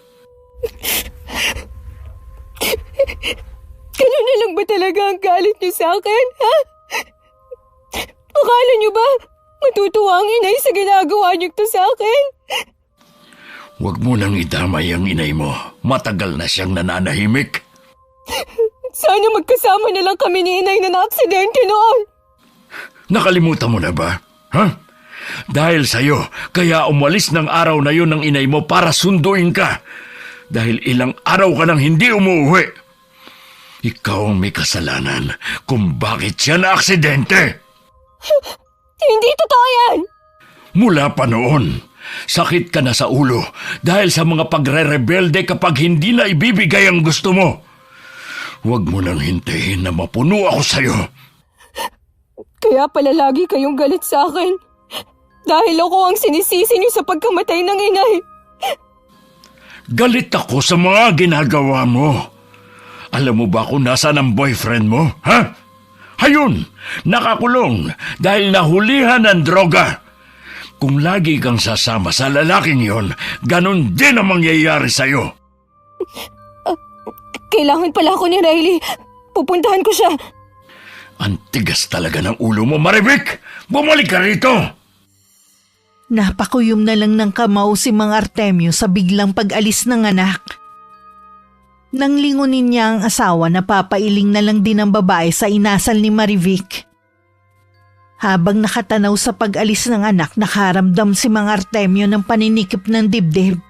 Ganun na lang ba talaga ang galit niyo sa akin, ha? Akala niyo ba matutuwa ang inay sa ginagawa niyo to sa akin? Huwag mo nang idamay ang inay mo. Matagal na siyang nananahimik. Sana magkasama na lang kami ni inay na na-aksidente noon. Nakalimutan mo na ba? Ha? Dahil sa'yo, kaya umalis ng araw na yun ng inay mo para sunduin ka. Dahil ilang araw ka nang hindi umuwi. Ikaw ang may kasalanan kung bakit siya na-aksidente. Hindi totoo yan! Mula pa noon, sakit ka na sa ulo dahil sa mga pagre-rebelde kapag hindi na ibibigay ang gusto mo. Huwag mo nang hintayin na mapuno ako sa'yo. Kaya pala lagi kayong galit sa akin. Dahil ako ang sinisisi niyo sa pagkamatay ng inay. Galit ako sa mga ginagawa mo. Alam mo ba kung nasaan ang boyfriend mo, ha? Hayun, nakakulong dahil nahulihan ng droga. Kung lagi kang sasama sa lalaking yon, ganun din ang mangyayari sa'yo. Kailangan pala ako ni Riley. Pupuntahan ko siya. Ang tigas talaga ng ulo mo, Marivic! Bumalik ka rito! Napakuyom na lang ng kamao si Mang Artemio sa biglang pag-alis ng anak. Nang lingunin niya ang asawa na papailing na lang din ang babae sa inasal ni Marivic. Habang nakatanaw sa pag-alis ng anak, nakaramdam si Mang Artemio ng paninikip ng dibdib.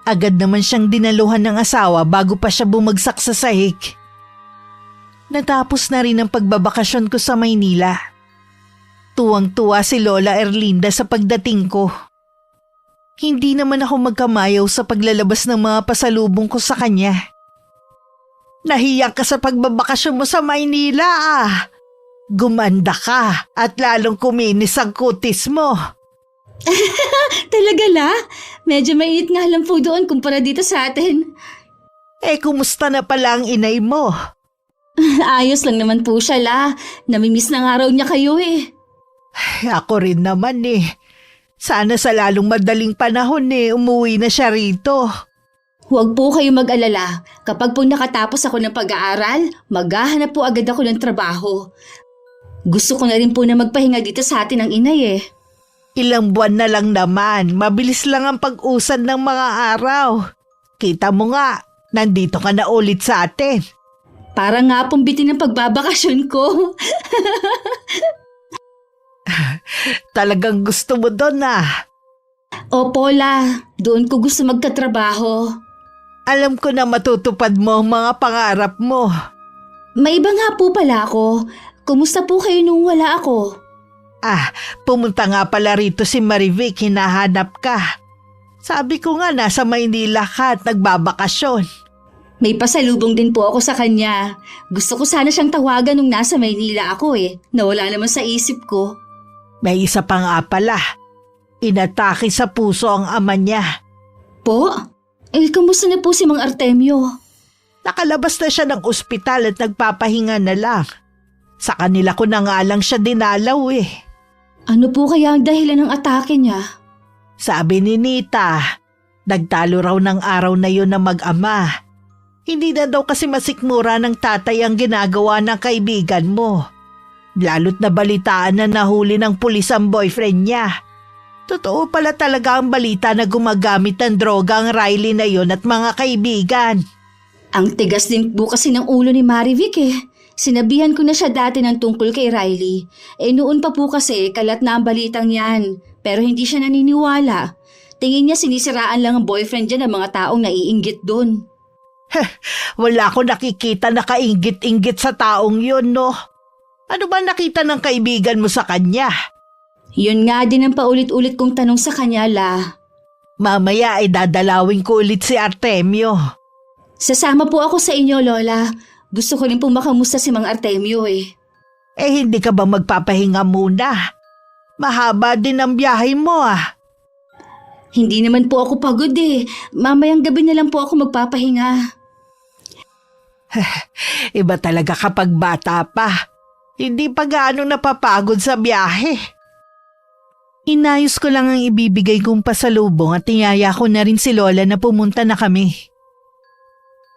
Agad naman siyang dinaluhan ng asawa bago pa siya bumagsak sa sahig. Natapos na rin ang pagbabakasyon ko sa Maynila. Tuwang-tuwa si Lola Erlinda sa pagdating ko. Hindi naman ako magkamayaw sa paglalabas ng mga pasalubong ko sa kanya. Nahiya ka sa pagbabakasyon mo sa Maynila ah. Gumanda ka at lalong kuminis ang kutis mo. Talaga la? Medyo mainit nga lang po doon kumpara dito sa atin. Kumusta na pala ang inay mo? Ayos lang naman po siya la. Namimiss na nga raw niya kayo eh. Ako rin naman eh. Sana sa lalong madaling panahon umuwi na siya rito. Huwag po kayo mag-alala. Kapag po nakatapos ako ng pag-aaral, maghahanap po agad ako ng trabaho. Gusto ko na rin po na magpahinga dito sa atin ng inay eh. Ilang buwan na lang naman. Mabilis lang ang pag-usad ng mga araw. Kita mo nga, nandito ka na ulit sa atin. Para nga pong bitin ang pagbabakasyon ko. Talagang gusto mo doon ah. Opo la, doon ko gusto magkatrabaho. Alam ko na matutupad mo ang mga pangarap mo. May iba nga po pala ako. Kumusta po kayo nung wala ako? Pumunta nga pala rito si Marivic, hinahanap ka. Sabi ko nga nasa Maynila ka at nagbabakasyon. May pasalubong din po ako sa kanya. Gusto ko sana siyang tawagan nung nasa Maynila ako eh. Nawala naman sa isip ko. May isa pa nga pala. Inatake sa puso ang ama niya. Po? Kamusta na po si Mang Artemio? Nakalabas na siya ng ospital at nagpapahinga na lang. Sa kanila ko na nga lang siya dinalaw eh. Ano po kaya ang dahilan ng atake niya? Sabi ni Nita, nagtalo raw ng araw na yun na mag-ama. Hindi na daw kasi masikmura ng tatay ang ginagawa ng kaibigan mo. Lalo't nabalitaan na nahuli ng pulis ang boyfriend niya. Totoo pala talaga ang balita na gumagamit ng droga ang Riley na yun at mga kaibigan. Ang tigas din po kasi ng ulo ni Marivic eh. Sinabihan ko na siya dati ng tungkol kay Riley. Noon pa po kasi kalat na ang balitang yan. Pero hindi siya naniniwala. Tingin niya sinisiraan lang ang boyfriend niya ng mga taong naiinggit doon. Wala ko nakikita na kainggit-inggit sa taong yun, no? Ano ba nakita ng kaibigan mo sa kanya? Yun nga din ang paulit-ulit kong tanong sa kanya, la. Mamaya ay dadalawin ko ulit si Artemio. Sasama po ako sa inyo, Lola. Gusto ko rin pong makamusta si Mang Artemio eh. Hindi ka ba magpapahinga muna? Mahaba din ang biyahe mo ah. Hindi naman po ako pagod eh. Mamayang gabi na lang po ako magpapahinga. Iba talaga kapag bata pa. Hindi pa gaano napapagod sa biyahe. Inayos ko lang ang ibibigay kong pasalubong at niyaya ko na rin si Lola na pumunta na kami.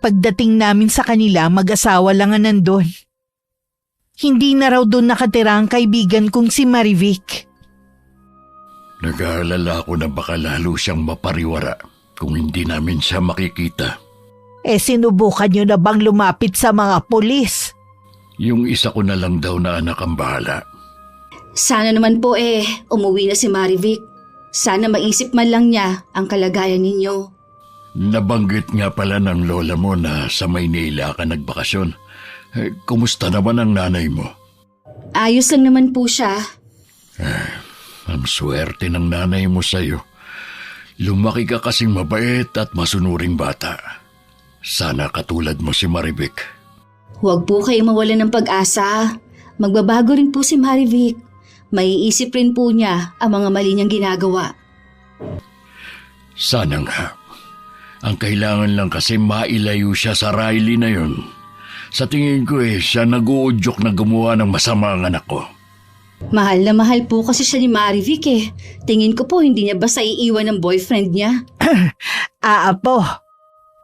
Pagdating namin sa kanila, mag-asawa lang ang nandun. Hindi na raw doon nakatira ang kaibigan kong si Marivic. Nag-aalala ako na baka lalo siyang mapariwara kung hindi namin siya makikita. Sinubukan niyo na bang lumapit sa mga pulis? Yung isa ko na lang daw na anak ang bahala. Sana naman po umuwi na si Marivic. Sana maisip man lang niya ang kalagayan ninyo. Nabanggit nga pala ng lola mo na sa Maynila ka nagbakasyon. Kumusta naman ang nanay mo? Ayos lang naman po siya. Ang swerte ng nanay mo sa'yo. Lumaki ka kasing mabait at masunuring bata. Sana katulad mo si Marivic. Huwag po kayo mawalan ng pag-asa. Magbabago rin po si Marivic. Maiisip rin po niya ang mga mali niyang ginagawa. Sana nga. Ang kailangan lang kasi mailayo siya sa Riley na yun. Sa tingin ko siya nag-uudyok na gumawa ng masama ang anak ko. Mahal na mahal po kasi siya ni Marivic Tingin ko po hindi niya basta iiwan ng boyfriend niya. Apo,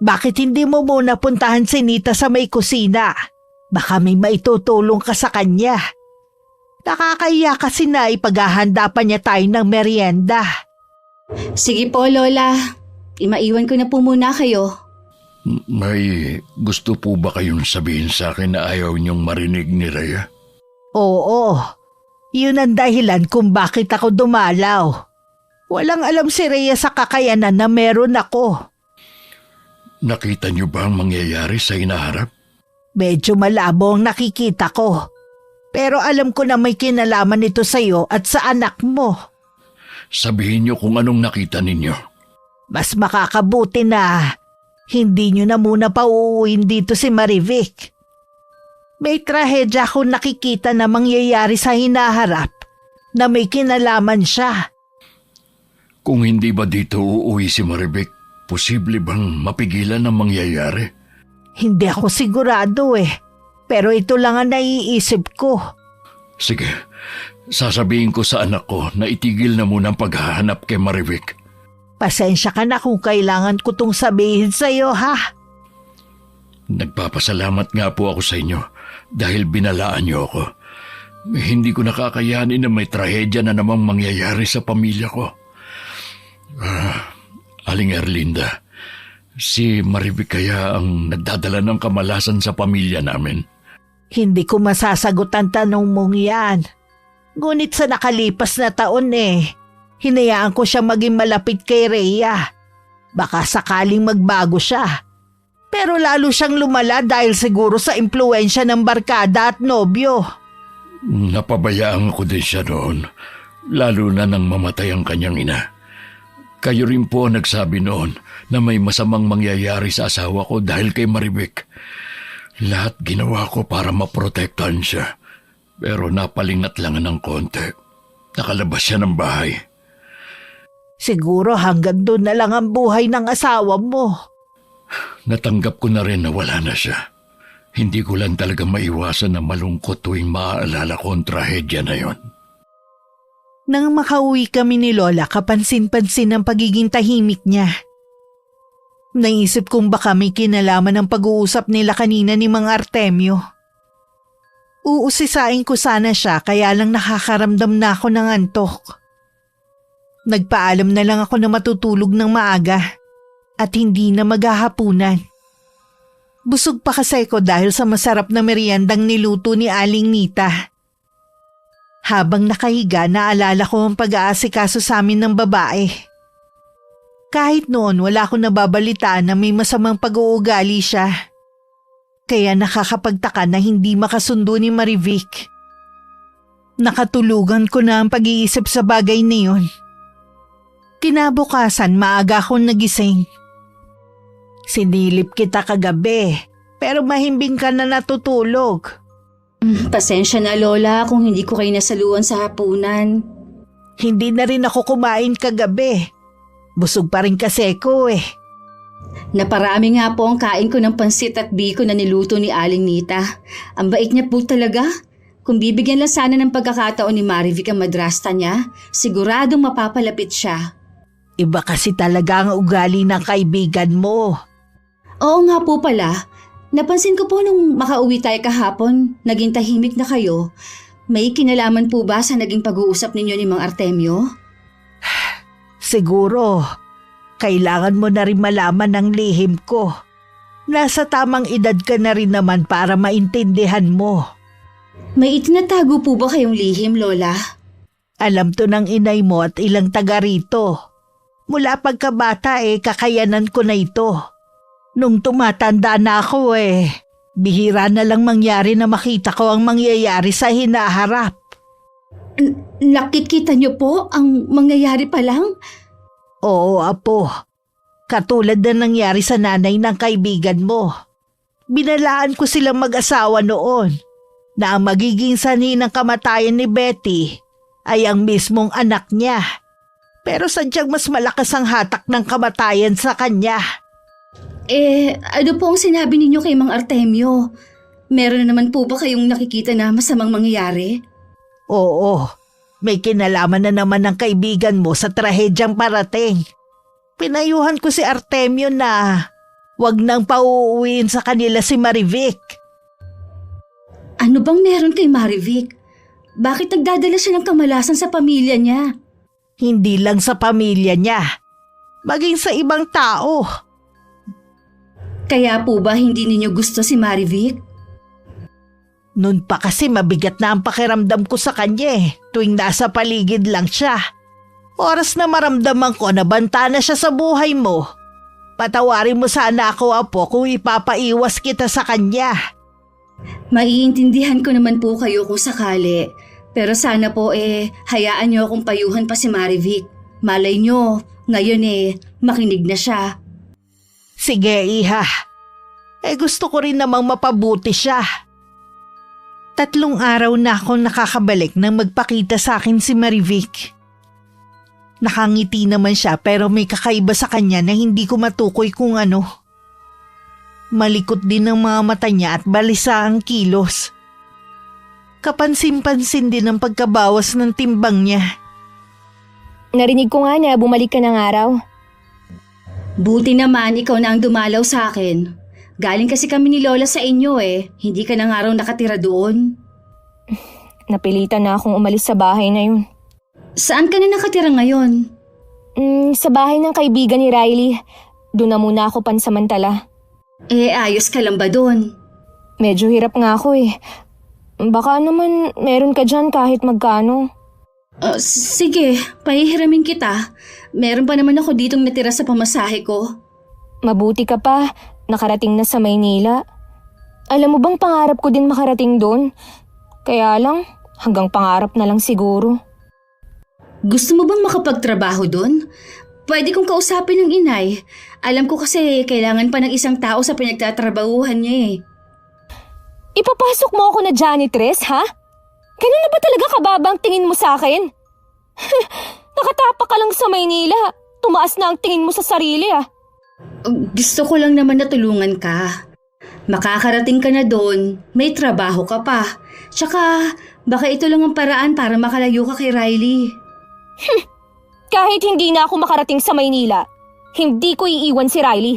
bakit hindi mo muna puntahan si Nita sa may kusina? Baka may maitutulong ka sa kanya. Nakakaiya kasi na ipaghahanda pa niya tayo ng merienda. Sige po, Lola. Imaiwan ko na po muna kayo. May gusto po ba kayong sabihin sa akin na ayaw niyong marinig ni Rhea? Oo, yun ang dahilan kung bakit ako dumalaw. Walang alam si Rhea sa kakayanan na meron ako. Nakita niyo ba ang mangyayari sa hinaharap? Medyo malabo ang nakikita ko. Pero alam ko na may kinalaman ito sa'yo at sa anak mo. Sabihin niyo kung anong nakita ninyo. Mas makakabuti na hindi niyo na muna pauuwin dito si Marivic. May trahedya akong nakikita na mangyayari sa hinaharap na may kinalaman siya. Kung hindi ba dito uuwi si Marivic, posible bang mapigilan ang mangyayari? Hindi ako sigurado pero ito lang ang naiisip ko. Sige, sasabihin ko sa anak ko na itigil na muna ang paghahanap kay Marivic. Pasensya ka na kung kailangan ko tong sabihin sa'yo, ha? Nagpapasalamat nga po ako sa inyo dahil binalaan niyo ako. Hindi ko nakakayanin na may trahedya na namang mangyayari sa pamilya ko. Aling Erlinda, si Marivic kaya ang nagdadala ng kamalasan sa pamilya namin? Hindi ko masasagot ang tanong mong yan. Ngunit sa nakalipas na taon hinayaan ko siya maging malapit kay Rhea. Baka sakaling magbago siya. Pero lalo siyang lumala dahil siguro sa impluensya ng barkada at nobyo. Napabayaan ko din siya noon, lalo na nang mamatay ang kanyang ina. Kayo rin po nagsabi noon na may masamang mangyayari sa asawa ko dahil kay Marivic. Lahat ginawa ko para maprotektahan siya. Pero napalingat lang ng konti. Nakalabas siya ng bahay. Siguro hanggang doon na lang ang buhay ng asawa mo. Natanggap ko na rin na wala na siya. Hindi ko lang talaga maiwasan na malungkot tuwing maaalala ko ang trahedya na yon. Nang makauwi kami ni Lola, kapansin-pansin ang pagiging tahimik niya. Naisip kong baka may kinalaman ang pag-uusap nila kanina ni Mang Artemio. Uusisain ko sana siya kaya lang nakakaramdam na ako ng antok. Nagpaalam na lang ako na matutulog ng maaga at hindi na maghahapunan. Busog pa kasi ko dahil sa masarap na meriendang niluto ni Aling Nita. Habang nakahiga, naalala ko ang pag-aasikaso sa amin ng babae. Kahit noon wala akong nababalitaan na may masamang pag-uugali siya. Kaya nakakapagtaka na hindi makasundo ni Marivic. Nakatulugan ko na ang pag-iisip sa bagay na yun. Kinabukasan maaga akong nagising. Sinilip kita kagabi, pero mahimbing ka na natutulog. Pasensya na, Lola, kung hindi ko kayo nasaluan sa hapunan. Hindi na rin ako kumain kagabi. Busog pa rin kasi ko Naparami nga po ang kain ko ng pansit at biko na niluto ni Aling Nita. Ang bait niya po talaga. Kung bibigyan lang sana ng pagkakataon ni Marivic ang madrasta niya, siguradong mapapalapit siya. Iba kasi talaga ang ugali ng kaibigan mo. Oo nga po pala. Napansin ko po nung makauwi tayo kahapon, naging tahimik na kayo. May kinalaman po ba sa naging pag-uusap ninyo ni Mang Artemio? Siguro, kailangan mo na rin malaman ang lihim ko. Nasa tamang edad ka na rin naman para maintindihan mo. May itinatago po ba kayong lihim, Lola? Alam to ng inay mo at ilang taga rito. Mula pagkabata kakayanan ko na ito. Nung tumatanda na ako bihira na lang mangyari na makita ko ang mangyayari sa hinaharap. Nakikita niyo po ang mangyayari pa lang? Oo, apo. Katulad na nangyari sa nanay ng kaibigan mo. Binalaan ko silang mag-asawa noon na ang magiging sanhi ng kamatayan ni Betty ay ang mismong anak niya. Pero sadyang mas malakas ang hatak ng kamatayan sa kanya. Ano po ang sinabi ninyo kay Mang Artemio? Meron na naman po ba kayong nakikita na masamang mangyayari? Oo, may kinalaman na naman ng kaibigan mo sa trahedyang parating. Pinayuhan ko si Artemio na wag nang pauuwiin sa kanila si Marivic. Ano bang meron kay Marivic? Bakit nagdadala siya ng kamalasan sa pamilya niya? Hindi lang sa pamilya niya, maging sa ibang tao. Kaya po ba hindi ninyo gusto si Marivic? Noon pa kasi mabigat na ang pakiramdam ko sa kanya tuwing nasa paligid lang siya. Oras na maramdaman ko na banta na siya sa buhay mo, patawarin mo sana ako, Apo, kung ipapaiwas kita sa kanya. Maiintindihan ko naman po kayo kung sakali. Pero sana po hayaan niyo akong payuhan pa si Marivic. Malay niyo, ngayon makinig na siya. Sige, Iha. Gusto ko rin namang mapabuti siya. 3 araw na akong nakakabalik nang magpakita sa akin si Marivic. Nakangiti naman siya pero may kakaiba sa kanya na hindi ko matukoy kung ano. Malikot din ang mga mata niya at balisa ang kilos. Kapansin-pansin din ang pagkabawas ng timbang niya. Narinig ko nga na bumalik ka ng araw. Buti naman ikaw na ang dumalaw sa akin. Galing kasi kami ni Lola sa inyo Hindi ka na nga raw nakatira doon. Napilitan na akong umalis sa bahay na yun. Saan ka na nakatira ngayon? Sa bahay ng kaibigan ni Riley. Doon na muna ako pansamantala. Ayos ka lang ba doon? Medyo hirap nga ako Baka naman meron ka dyan kahit magkano. Sige, pahihiramin kita. Meron pa naman ako ditong natira sa pamasahe ko. Mabuti ka pa, nakarating na sa Maynila. Alam mo bang pangarap ko din makarating doon? Kaya lang, hanggang pangarap na lang siguro. Gusto mo bang makapagtrabaho doon? Pwede kong kausapin ng inay. Alam ko kasi kailangan pa ng isang tao sa pinagtatrabahuhan niya Ipapasok mo ako na janitress, ha? Ganun na ba talaga kababang tingin mo sa akin? Nakatapak ka lang sa Maynila. Tumaas na ang tingin mo sa sarili, Gusto ko lang naman na tulungan ka. Makakarating ka na doon, may trabaho ka pa. Tsaka, baka ito lang ang paraan para makalayo ka kay Riley. Kahit hindi na ako makarating sa Maynila, hindi ko iiwan si Riley.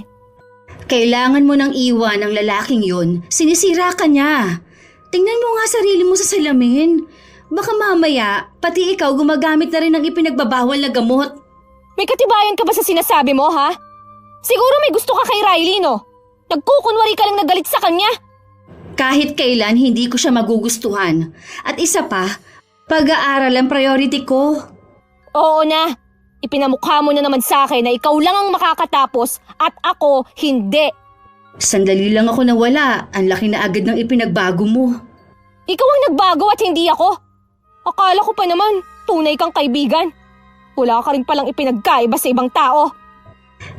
Kailangan mo nang iwan ang lalaking yun. Sinisira ka niya. Tingnan mo nga sarili mo sa salamin. Baka mamaya, pati ikaw gumagamit na rin ng ipinagbabawal na gamot. May katibayan ka ba sa sinasabi mo, ha? Siguro may gusto ka kay Riley, no? Nagkukunwari ka lang na galit sa kanya. Kahit kailan, hindi ko siya magugustuhan. At isa pa, pag-aaral ang priority ko. Oo na. Ipinamukha mo na naman sa akin na ikaw lang ang makakatapos at ako hindi. Sandali lang ako nawala. Ang laki na agad ng ipinagbago mo. Ikaw ang nagbago at hindi ako. Akala ko pa naman, tunay kang kaibigan. Wala ka rin palang ipinagkaiba sa ibang tao.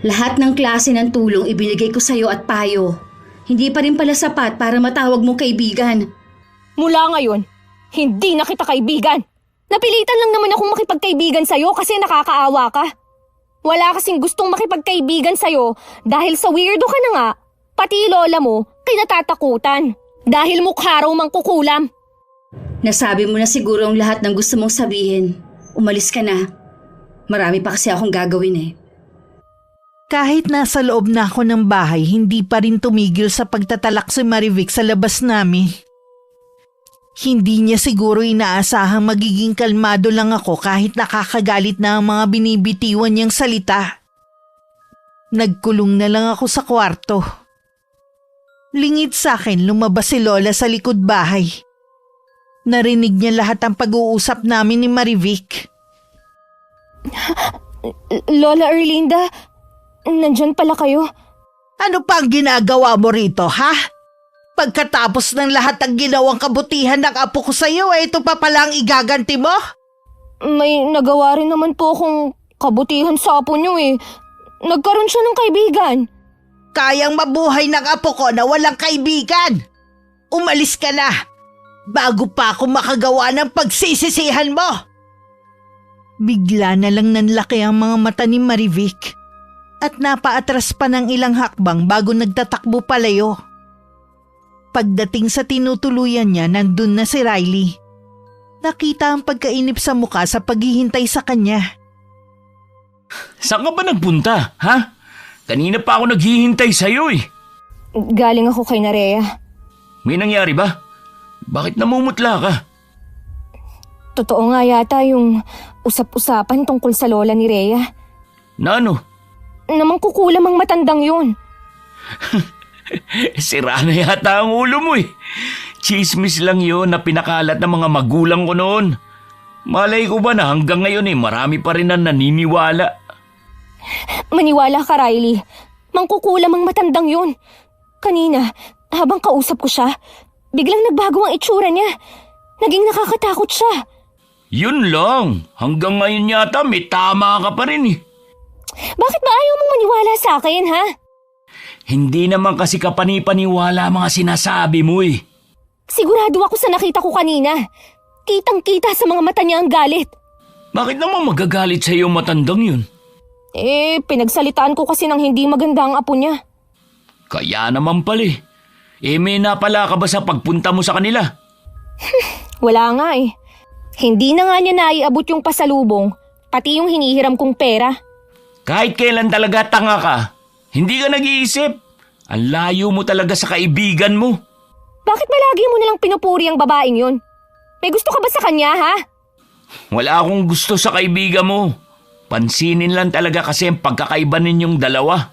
Lahat ng klase ng tulong ibinigay ko sa'yo at payo. Hindi pa rin pala sapat para matawag mong kaibigan. Mula ngayon, hindi na kita kaibigan. Napilitan lang naman akong makipagkaibigan sa'yo kasi nakakaawa ka. Wala kasing gustong makipagkaibigan sa'yo dahil sa weirdo ka na nga, pati lola mo, kinatatakutan. Dahil mukha raw mangkukulam. Nasabi mo na siguro ang lahat ng gusto mong sabihin. Umalis ka na. Marami pa kasi akong gagawin Kahit nasa loob na ako ng bahay, hindi pa rin tumigil sa pagtatalak si Marivic sa labas namin. Hindi niya siguro inaasahang magiging kalmado lang ako kahit nakakagalit na ang mga binibitiwan niyang salita. Nagkulong na lang ako sa kwarto. Lingid sa akin lumabas si Lola sa likod bahay. Narinig niya lahat ang pag-uusap namin ni Marivic. Lola Erlinda, nandyan pala kayo. Ano pa ang ginagawa mo rito, ha? Pagkatapos ng lahat ng ginawang kabutihan ng apo ko sa iyo, ito pa pala ang igaganti mo? May nagawa rin naman po akong kabutihan sa apo niyo Nagkaroon siya ng kaibigan. Kayang mabuhay ng apo ko na walang kaibigan. Umalis ka na, bago pa ako makagawa ng pagsisisihan mo. Bigla na lang nanlaki ang mga mata ni Marivic at napaatras pa ng ilang hakbang bago nagtatakbo palayo. Pagdating sa tinutuluyan niya, nandun na si Riley. Nakita ang pagkainip sa muka sa paghihintay sa kanya. Saan ka ba nagpunta, ha? Kanina pa ako naghihintay sa'yo Galing ako kay Narea. May nangyari ba? Bakit namumutla ka? Totoo nga yata yung usap-usapan tungkol sa lola ni Rhea. Na ano? Namang kukulam ang matandang yun. Sira na yata ang ulo mo eh. Chismis lang yun na pinakalat ng mga magulang ko noon. Malay ko ba na hanggang ngayon marami pa rin na naniniwala. Maniwala ka, Riley. Mangkukulam ang matandang yun. Kanina, habang kausap ko siya, biglang nagbago ang itsura niya. Naging nakakatakot siya. Yun lang. Hanggang ngayon yata may tama ka pa rin eh. Bakit ba ayaw mong maniwala sa akin, ha? Hindi naman kasi kapani-paniwala mga sinasabi mo eh. Sigurado ako sa nakita ko kanina. Kitang-kita sa mga mata niya ang galit. Bakit naman magagalit sa iyo matandang yun? Pinagsalitaan ko kasi ng hindi maganda ang apo niya. Kaya naman pala eh. May napala ka ba sa pagpunta mo sa kanila? Wala nga eh. Hindi na nga niya naiabot yung pasalubong, pati yung hinihiram kong pera. Kahit kailan talaga tanga ka, hindi ka nag-iisip. Ang layo mo talaga sa kaibigan mo. Bakit ba lagi mo nalang pinupuri ang babaeng yun? May gusto ka ba sa kanya, ha? Wala akong gusto sa kaibigan mo. Pansinin lang talaga kasi ang pagkakaiba ninyong dalawa.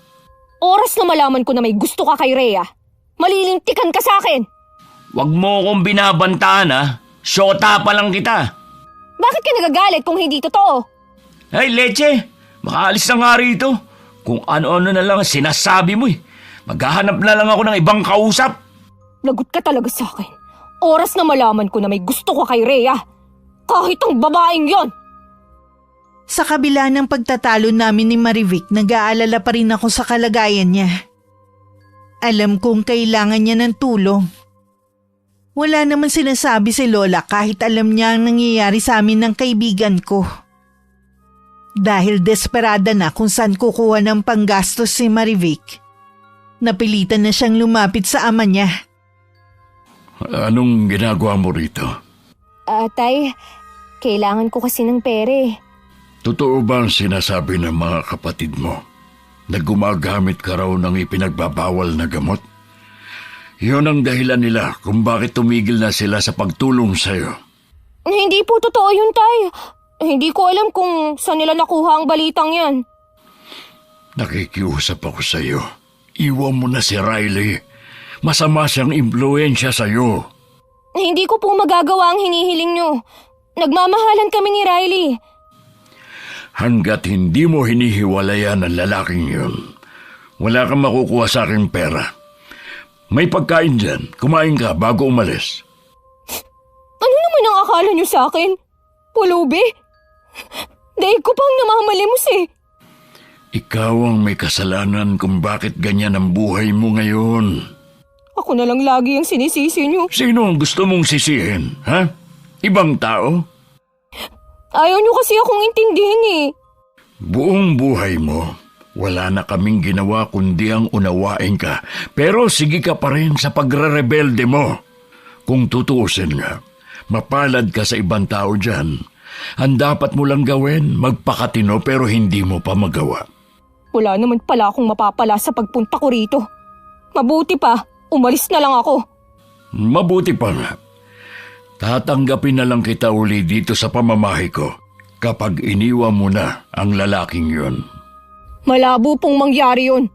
Oras na malaman ko na may gusto ka kay Rhea, malilintikan ka sa akin. Huwag mo akong binabantaan ha. Syota pa lang kita. Bakit ka nagagalit kung hindi totoo? Ay, Leche, makaalis na nga rito. Kung ano-ano na lang sinasabi mo eh. Maghahanap na lang ako ng ibang kausap. Lagot ka talaga sa akin. Oras na malaman ko na may gusto ka kay Rhea. Kahit ang babaeng yon. Sa kabila ng pagtatalo namin ni Marivic, nag-aalala pa rin ako sa kalagayan niya. Alam kong kailangan niya ng tulong. Wala naman sinasabi si Lola kahit alam niya ang nangyayari sa amin ng kaibigan ko. Dahil desperada na kung saan kukuha ng panggastos si Marivic, napilitan na siyang lumapit sa ama niya. Anong ginagawa mo rito? Tay, kailangan ko kasi ng pere. Totoo ba ang sinasabi ng mga kapatid mo na gumagamit ka raw ng ipinagbabawal na gamot? Yun ang dahilan nila kung bakit tumigil na sila sa pagtulong sa'yo. Hindi po totoo yun, Tay. Hindi ko alam kung saan nila nakuha ang balitang yan. Nakikiusap ako sa'yo. Iwan mo na si Riley. Masama siyang impluensya sa'yo. Hindi ko po magagawa ang hinihiling nyo. Nagmamahalan kami ni Riley. Hanggat hindi mo hinihiwalayan ang lalaking yun, wala kang makukuha sa aking pera. May pagkain dyan. Kumain ka bago umalis. Ano naman ang akala nyo sa akin? Pulubi? Dahil ko pang namamalimos eh. Ikaw ang may kasalanan kung bakit ganyan ang buhay mo ngayon. Ako na lang lagi ang sinisisi nyo. Sino ang gusto mong sisihin, ha? Ibang tao? Ayaw nyo kasi akong intindihin eh. Buong buhay mo, wala na kaming ginawa kundi ang unawain ka. Pero sige ka pa rin sa pagre-rebelde mo. Kung tutuusin nga, mapalad ka sa ibang tao dyan. Ang dapat mo lang gawin, magpakatino pero hindi mo pa magawa. Wala naman pala akong mapapala sa pagpunta ko rito. Mabuti pa, umalis na lang ako. Mabuti pa nga. Tatanggapin na lang kita uli dito sa pamamahay ko kapag iniwan mo na ang lalaking yun. Malabo pong mangyari yun.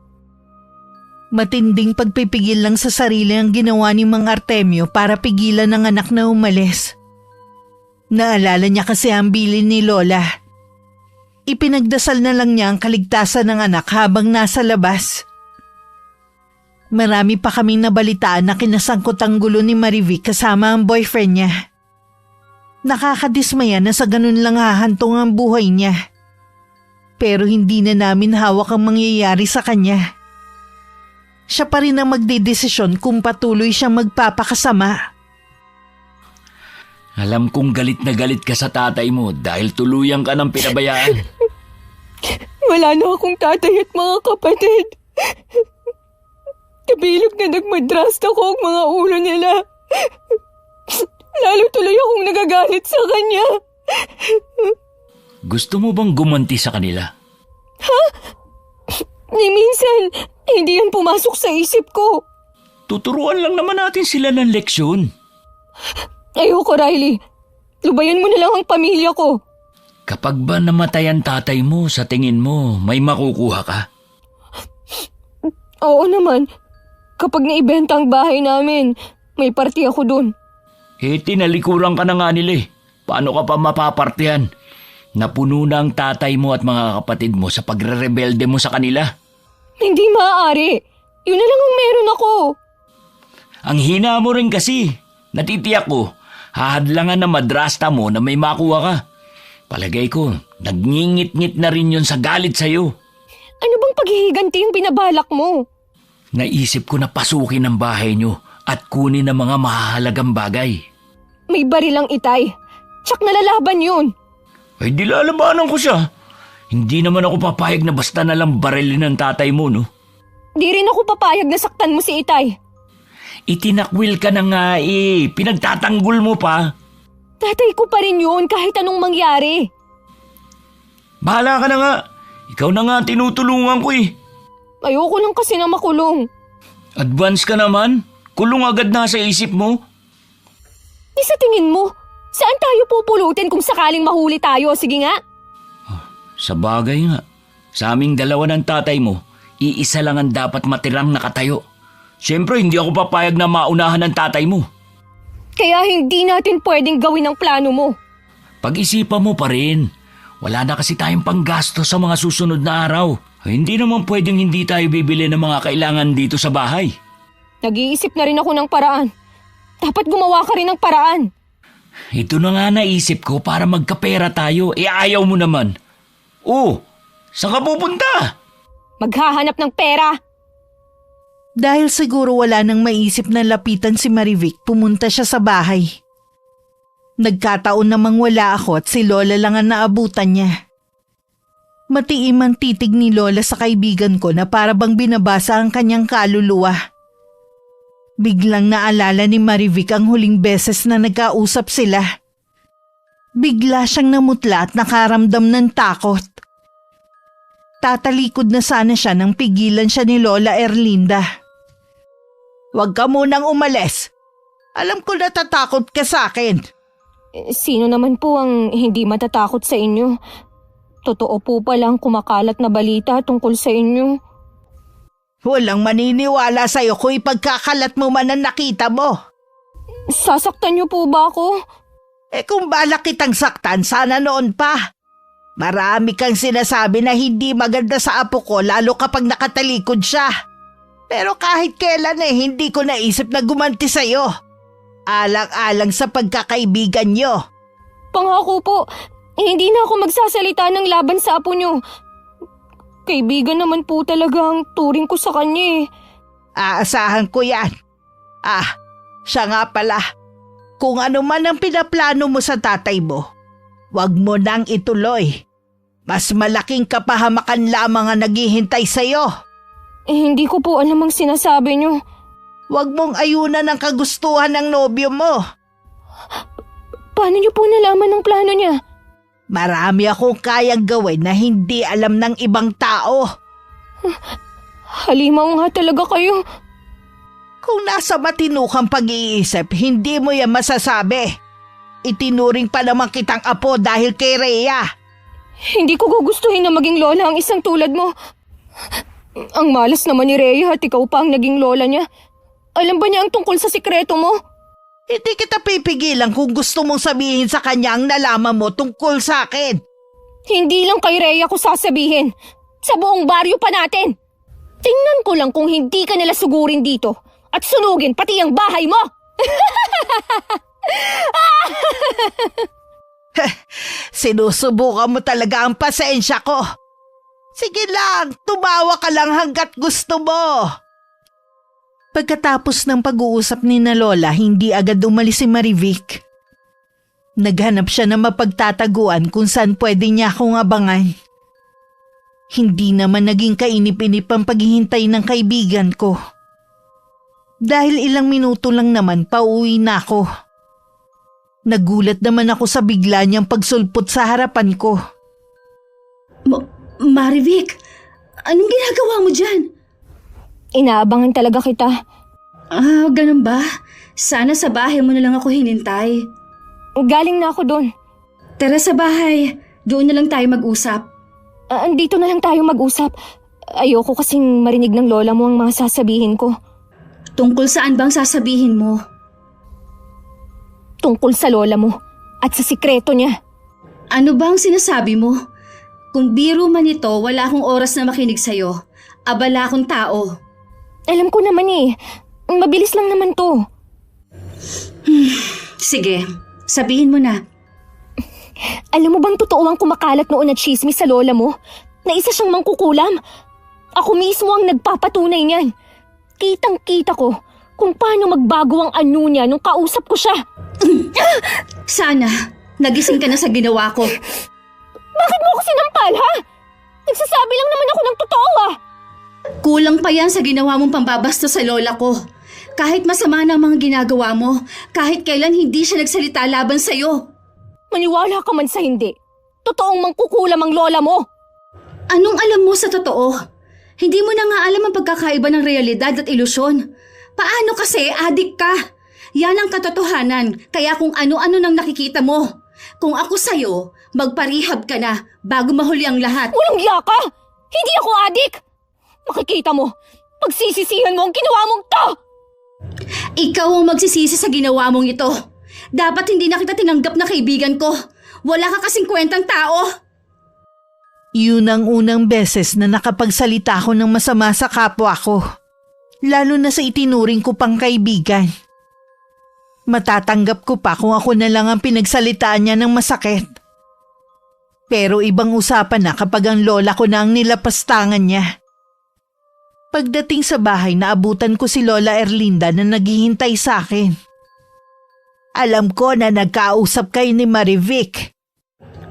Matinding pagpipigil lang sa sarili ang ginawa ni Mang Artemio para pigilan ang anak na umalis. Naalala niya kasi ang bilin ni Lola. Ipinagdasal na lang niya ang kaligtasan ng anak habang nasa labas. Marami pa kaming nabalitaan na kinasangkot ang gulo ni Marivic kasama ang boyfriend niya. Nakakadismaya na sa ganun lang hahantong ang buhay niya. Pero hindi na namin hawak ang mangyayari sa kanya. Siya pa rin ang magdedesisyon kung patuloy siyang magpapakasama. Alam kong galit na galit ka sa tatay mo dahil tuluyan ka ng pinabayaan. Wala na akong tatay at mga kapatid. Kabilog na nagmadrast ako ang mga ulo nila. Lalo tuloy akong nagagalit sa kanya. Gusto mo bang gumanti sa kanila? Ha? Ni minsan, hindi yan pumasok sa isip ko. Tuturuan lang naman natin sila ng leksyon. Ayoko, Riley. Lubayan mo na lang ang pamilya ko. Kapag ba namatay ang tatay mo, sa tingin mo, may makukuha ka? Oo naman. Kapag naibenta ang bahay namin, may party ako dun. Tinalikuran ka na nga nila eh. Paano ka pa mapapartihan? Napuno na ang tatay mo at mga kapatid mo sa pagre-rebelde mo sa kanila. Hindi maaari. Yun na lang ang meron ako. Ang hina mo rin kasi. Natitiyak ko, hahadlangan na madrasta mo na may makuha ka. Palagay ko, nagngingit-ngit na rin yun sa galit sa'yo. Ano bang paghihiganti yung binabalak mo? Naisip ko na pasukin ang bahay nyo at kunin ang mga mahalagang bagay. May barilang Itay. Tsak nalalaban yun. Ay di lalabanan ko siya. Hindi naman ako papayag na basta na lang barilin ng tatay mo, no? Di rin ako papayag na saktan mo si Itay. Itinakwil ka na nga eh. Pinagtatanggol mo pa. Tatay ko pa rin yun kahit anong mangyari. Bahala ka na nga. Ikaw na nga tinutulungan ko eh. Ayoko lang kasi na makulong. Advance ka naman. Kulong agad na sa isip mo. Di sa tingin mo, saan tayo pupulutin kung sakaling mahuli tayo? Sige nga. Sa bagay nga. Sa aming dalawa ng tatay mo, iisa lang ang dapat matirang nakatayo. Siyempre, hindi ako papayag na maunahan ng tatay mo. Kaya hindi natin pwedeng gawin ang plano mo. Pag-isipan mo pa rin. Wala na kasi tayong panggasto sa mga susunod na araw. Hindi naman pwedeng hindi tayo bibili ng mga kailangan dito sa bahay. Nag-iisip na rin ako ng paraan. Dapat gumawa ka rin ng paraan. Ito na nga naisip ko para magkapera tayo. Ayaw mo naman. Oh, saan ka pupunta? Maghahanap ng pera. Dahil siguro wala nang maisip na lapitan si Marivic, pumunta siya sa bahay. Nagkataon namang wala ako at si Lola lang ang naabutan niya. Matiim ang titig ni Lola sa kaibigan ko na para bang binabasa ang kanyang kaluluwa. Biglang naalala ni Marivic ang huling beses na nagkausap sila. Bigla siyang namutla at nakaramdam ng takot. Tatalikod na sana siya nang pigilan siya ni Lola Erlinda. Huwag ka munang umalis. Alam ko natatakot ka sa akin. Sino naman po ang hindi matatakot sa inyo? Totoo po palang kumakalat na balita tungkol sa inyo. Walang maniniwala sa'yo kung ipagkakalat mo man ang nakita mo. Sasaktan niyo po ba ako? Kung balak kitang saktan, sana noon pa. Marami kang sinasabi na hindi maganda sa apo ko lalo kapag nakatalikod siya. Pero kahit kailan hindi ko naisip na gumanti sa'yo. Alang-alang sa pagkakaibigan nyo. Pangako po, hindi na ako magsasalita ng laban sa apo niyo. Kaibigan naman po talaga ang turing ko sa kanya eh. Aasahan ko yan. Siya nga pala. Kung ano man ang pinaplano mo sa tatay mo, wag mo nang ituloy. Mas malaking kapahamakan lamang ang naghihintay sa'yo. Hindi ko po alam ang sinasabi niyo. Wag mong ayunan ang kagustuhan ng nobyo mo. Paano niyo po nalaman ang plano niya? Marami akong kayang gawin na hindi alam ng ibang tao. Halimaw nga talaga kayo. Kung nasa matino kang pag-iisip, hindi mo yan masasabi. Itinuring pa naman kitang apo dahil kay Rhea. Hindi ko gugustuhin na maging lola ang isang tulad mo. Ang malas naman ni Rhea at ikaw pa ang naging lola niya. Alam ba niya ang tungkol sa sikreto mo? Hindi kita pipigilan kung gusto mong sabihin sa kanya ang nalaman mo tungkol sa akin. Hindi lang kay Rhea ko sasabihin. Sa buong baryo pa natin. Tingnan ko lang kung hindi ka nila sugurin dito at sunugin pati ang bahay mo. Sinusubukan mo talaga ang pasensya ko. Sige lang, tumawa ka lang hanggat gusto mo. Pagkatapos ng pag-uusap ni na Lola, hindi agad umalis si Marivic. Naghanap siya ng mapagtataguan kung saan pwede niya akong abangan. Hindi naman naging kainip-inip ang paghihintay ng kaibigan ko. Dahil ilang minuto lang naman pauwi na ako. Nagulat naman ako sa bigla niyang pagsulpot sa harapan ko. Marivic, anong ginagawa mo dyan? Inaabangan talaga kita. Ganun ba? Sana sa bahay mo na lang ako hinintay. Galing na ako doon. Tara sa bahay, doon na lang tayo mag-usap. Andito na lang tayo mag-usap. Ayoko kasing marinig ng lola mo ang mga sasabihin ko. Tungkol saan bang sasabihin mo? Tungkol sa lola mo at sa sikreto niya. Ano bang sinasabi mo? Kung biro man ito, wala akong oras na makinig sa'yo. Abala akong tao. Alam ko naman eh. Mabilis lang naman to. Sige, sabihin mo na. Alam mo bang totoo ang kumakalat noon na chismis sa lola mo? Na isa siyang mangkukulam? Ako mismo ang nagpapatunay niyan. Kitang-kita ko kung paano magbago ang anyo niya nung kausap ko siya. Sana, nagising ka na sa ginawa ko. Bakit mo ako sinampal, ha? Nagsasabi lang naman ako ng totoo, ah. Kulang pa yan sa ginawa mong pambabasta sa lola ko. Kahit masama na ang mga ginagawa mo, kahit kailan hindi siya nagsalita laban sa'yo. Maniwala ka man sa hindi. Totoong mangkukulam ang lola mo. Anong alam mo sa totoo? Hindi mo na nga alam ang pagkakaiba ng realidad at ilusyon. Paano kasi adik ka? Yan ang katotohanan, kaya kung ano-ano nang nakikita mo. Kung ako sa'yo, magparehab ka na bago mahuli ang lahat. Walang iya ka! Hindi ako adik! Makikita mo, pagsisisihan mo ang ginawa mong to! Ikaw ang magsisisi sa ginawa mong ito. Dapat hindi na kita tinanggap na kaibigan ko. Wala ka kasing kwentang tao. Yun ang unang beses na nakapagsalita ako ng masama sa kapwa ko. Lalo na sa itinuring ko pang kaibigan. Matatanggap ko pa kung ako na lang ang pinagsalitaan niya ng masakit. Pero ibang usapan na kapag ang lola ko na ang nilapastangan niya. Pagdating sa bahay, naabutan ko si Lola Erlinda na naghihintay sa akin. Alam ko na nagkausap kayo ni Marivic.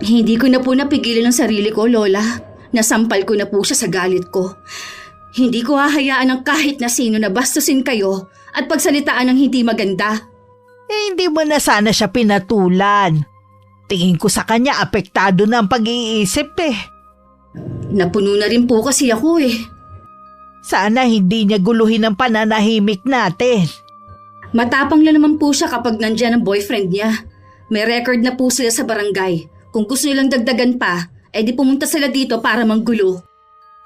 Hindi ko na po napigilan ang sarili ko, Lola. Nasampal ko na po siya sa galit ko. Hindi ko hahayaan ng kahit na sino na bastusin kayo at pagsalitaan ng hindi maganda. Hindi mo na sana siya pinatulan. Tingin ko sa kanya apektado na ang pag-iisip eh. Napuno na rin po kasi ako eh. Sana hindi niya guluhin ang pananahimik natin. Matapang lang naman po siya kapag nandyan ang boyfriend niya. May record na po sila sa barangay. Kung gusto nilang dagdagan pa, di pumunta sila dito para manggulo.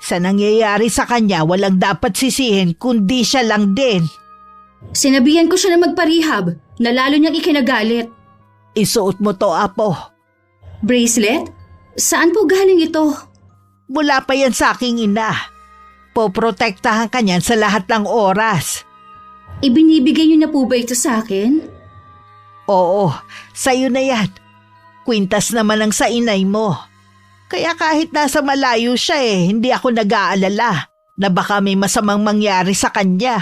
Sa nangyayari sa kanya, walang dapat sisihin kundi siya lang din. Sinabihan ko siya na magparehab, na lalo niyang ikinagalit. Isuot mo to, Apo. Bracelet? Saan po galing ito? Mula pa yan sa aking ina. Poprotektahan ka niyan sa lahat ng oras. Ibinibigay niyo na po ba ito sa akin? Oo, sa'yo na yan. Kwintas naman ang sa inay mo. Kaya kahit nasa malayo siya hindi ako nag-aalala na baka may masamang mangyari sa kanya.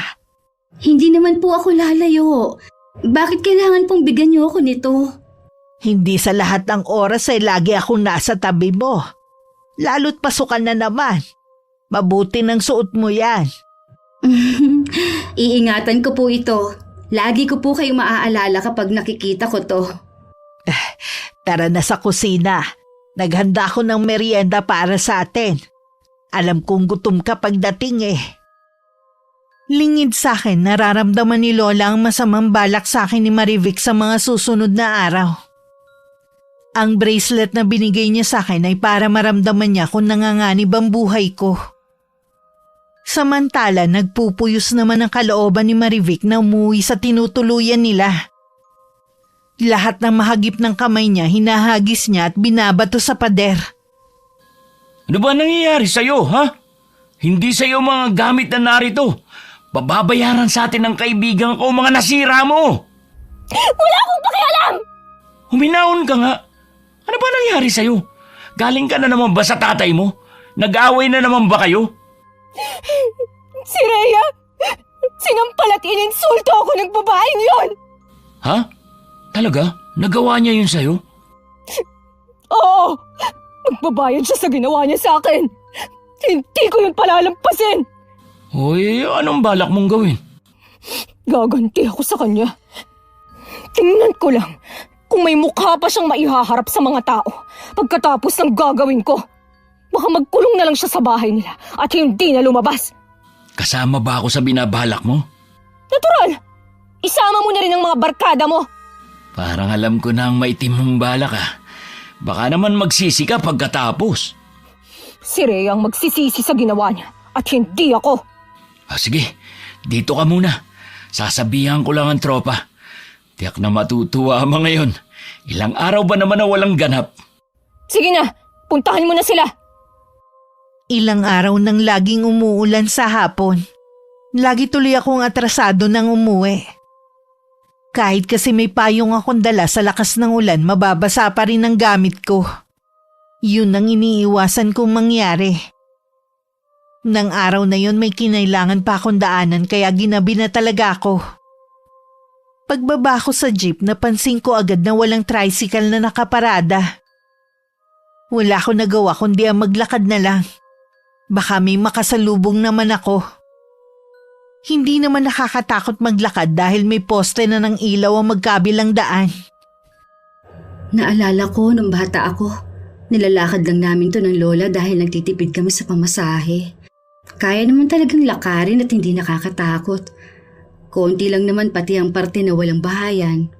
Hindi naman po ako lalayo. Bakit kailangan pong bigyan niyo ako nito? Hindi sa lahat ng oras lagi akong nasa tabi mo. Lalo't pasukan na naman. Mabuti nang suot mo yan. Iingatan ko po ito. Lagi ko po kayong maaalala kapag nakikita ko to. Tara na sa kusina. Naghanda ako ng merienda para sa atin. Alam kong gutom ka pagdating Lingid sa akin, nararamdaman ni Lola ang masamang balak sa akin ni Marivic sa mga susunod na araw. Ang bracelet na binigay niya sa akin ay para maramdaman niya kung nanganganib ang buhay ko. Samantala, nagpupuyos naman ang kalooban ni Marivic na umuwi sa tinutuluyan nila. Lahat ng mahagip ng kamay niya, hinahagis niya at binabato sa pader. Ano ba nangyayari sa'yo, ha? Hindi sa'yo mga gamit na narito. Bababayaran sa atin ng kaibigan ko mga nasira mo. Wala akong pakialam! Huminahon ka nga. Ano ba nangyari sa'yo? Galing ka na naman ba sa tatay mo? Nag-away na naman ba kayo? Si Rhea! Sinampal at ininsulto ako ng babaeng yon! Ha? Talaga? Nagawa niya yun sa'yo? Oo! Magbabayad siya sa ginawa niya sa akin! Hindi ko yun palalampasin! Hoy, anong balak mong gawin? Gaganti ako sa kanya. Tingnan ko lang kung may mukha pa siyang maihaharap sa mga tao pagkatapos ng gagawin ko. Baka magkulong na lang siya sa bahay nila at hindi na lumabas. Kasama ba ako sa binabalak mo? Natural! Isama mo na rin ang mga barkada mo. Parang alam ko na ang maitim mong balak ah. Baka naman magsisi ka pagkatapos. Si Rhea ang magsisisi sa ginawa niya at hindi ako. Sige, dito ka muna. Sasabihan ko lang ang tropa. Tiyak na matutuwa ang mga yon. Ilang araw ba naman na walang ganap? Sige na, puntahan mo na sila. Ilang araw nang laging umuulan sa hapon. Lagi tuloy akong atrasado nang umuwi. Kahit kasi may payong akong dala sa lakas ng ulan, mababasa pa rin ang gamit ko. Yun ang iniiwasan kong mangyari. Nang araw na yun may kinailangan pa akong daanan kaya ginabi na talaga ako. Pagbaba ko sa jeep, napansin ko agad na walang tricycle na nakaparada. Wala ko nagawa kundi ang maglakad na lang. Baka may makasalubong naman ako. Hindi naman nakakatakot maglakad dahil may poste na ng ilaw ang magkabilang daan. Naalala ko nung bata ako, nilalakad lang namin to ng lola dahil nagtitipid kami sa pamasahe. Kaya naman talagang lakarin at hindi nakakatakot. Konti lang naman pati ang parte na walang bahayan.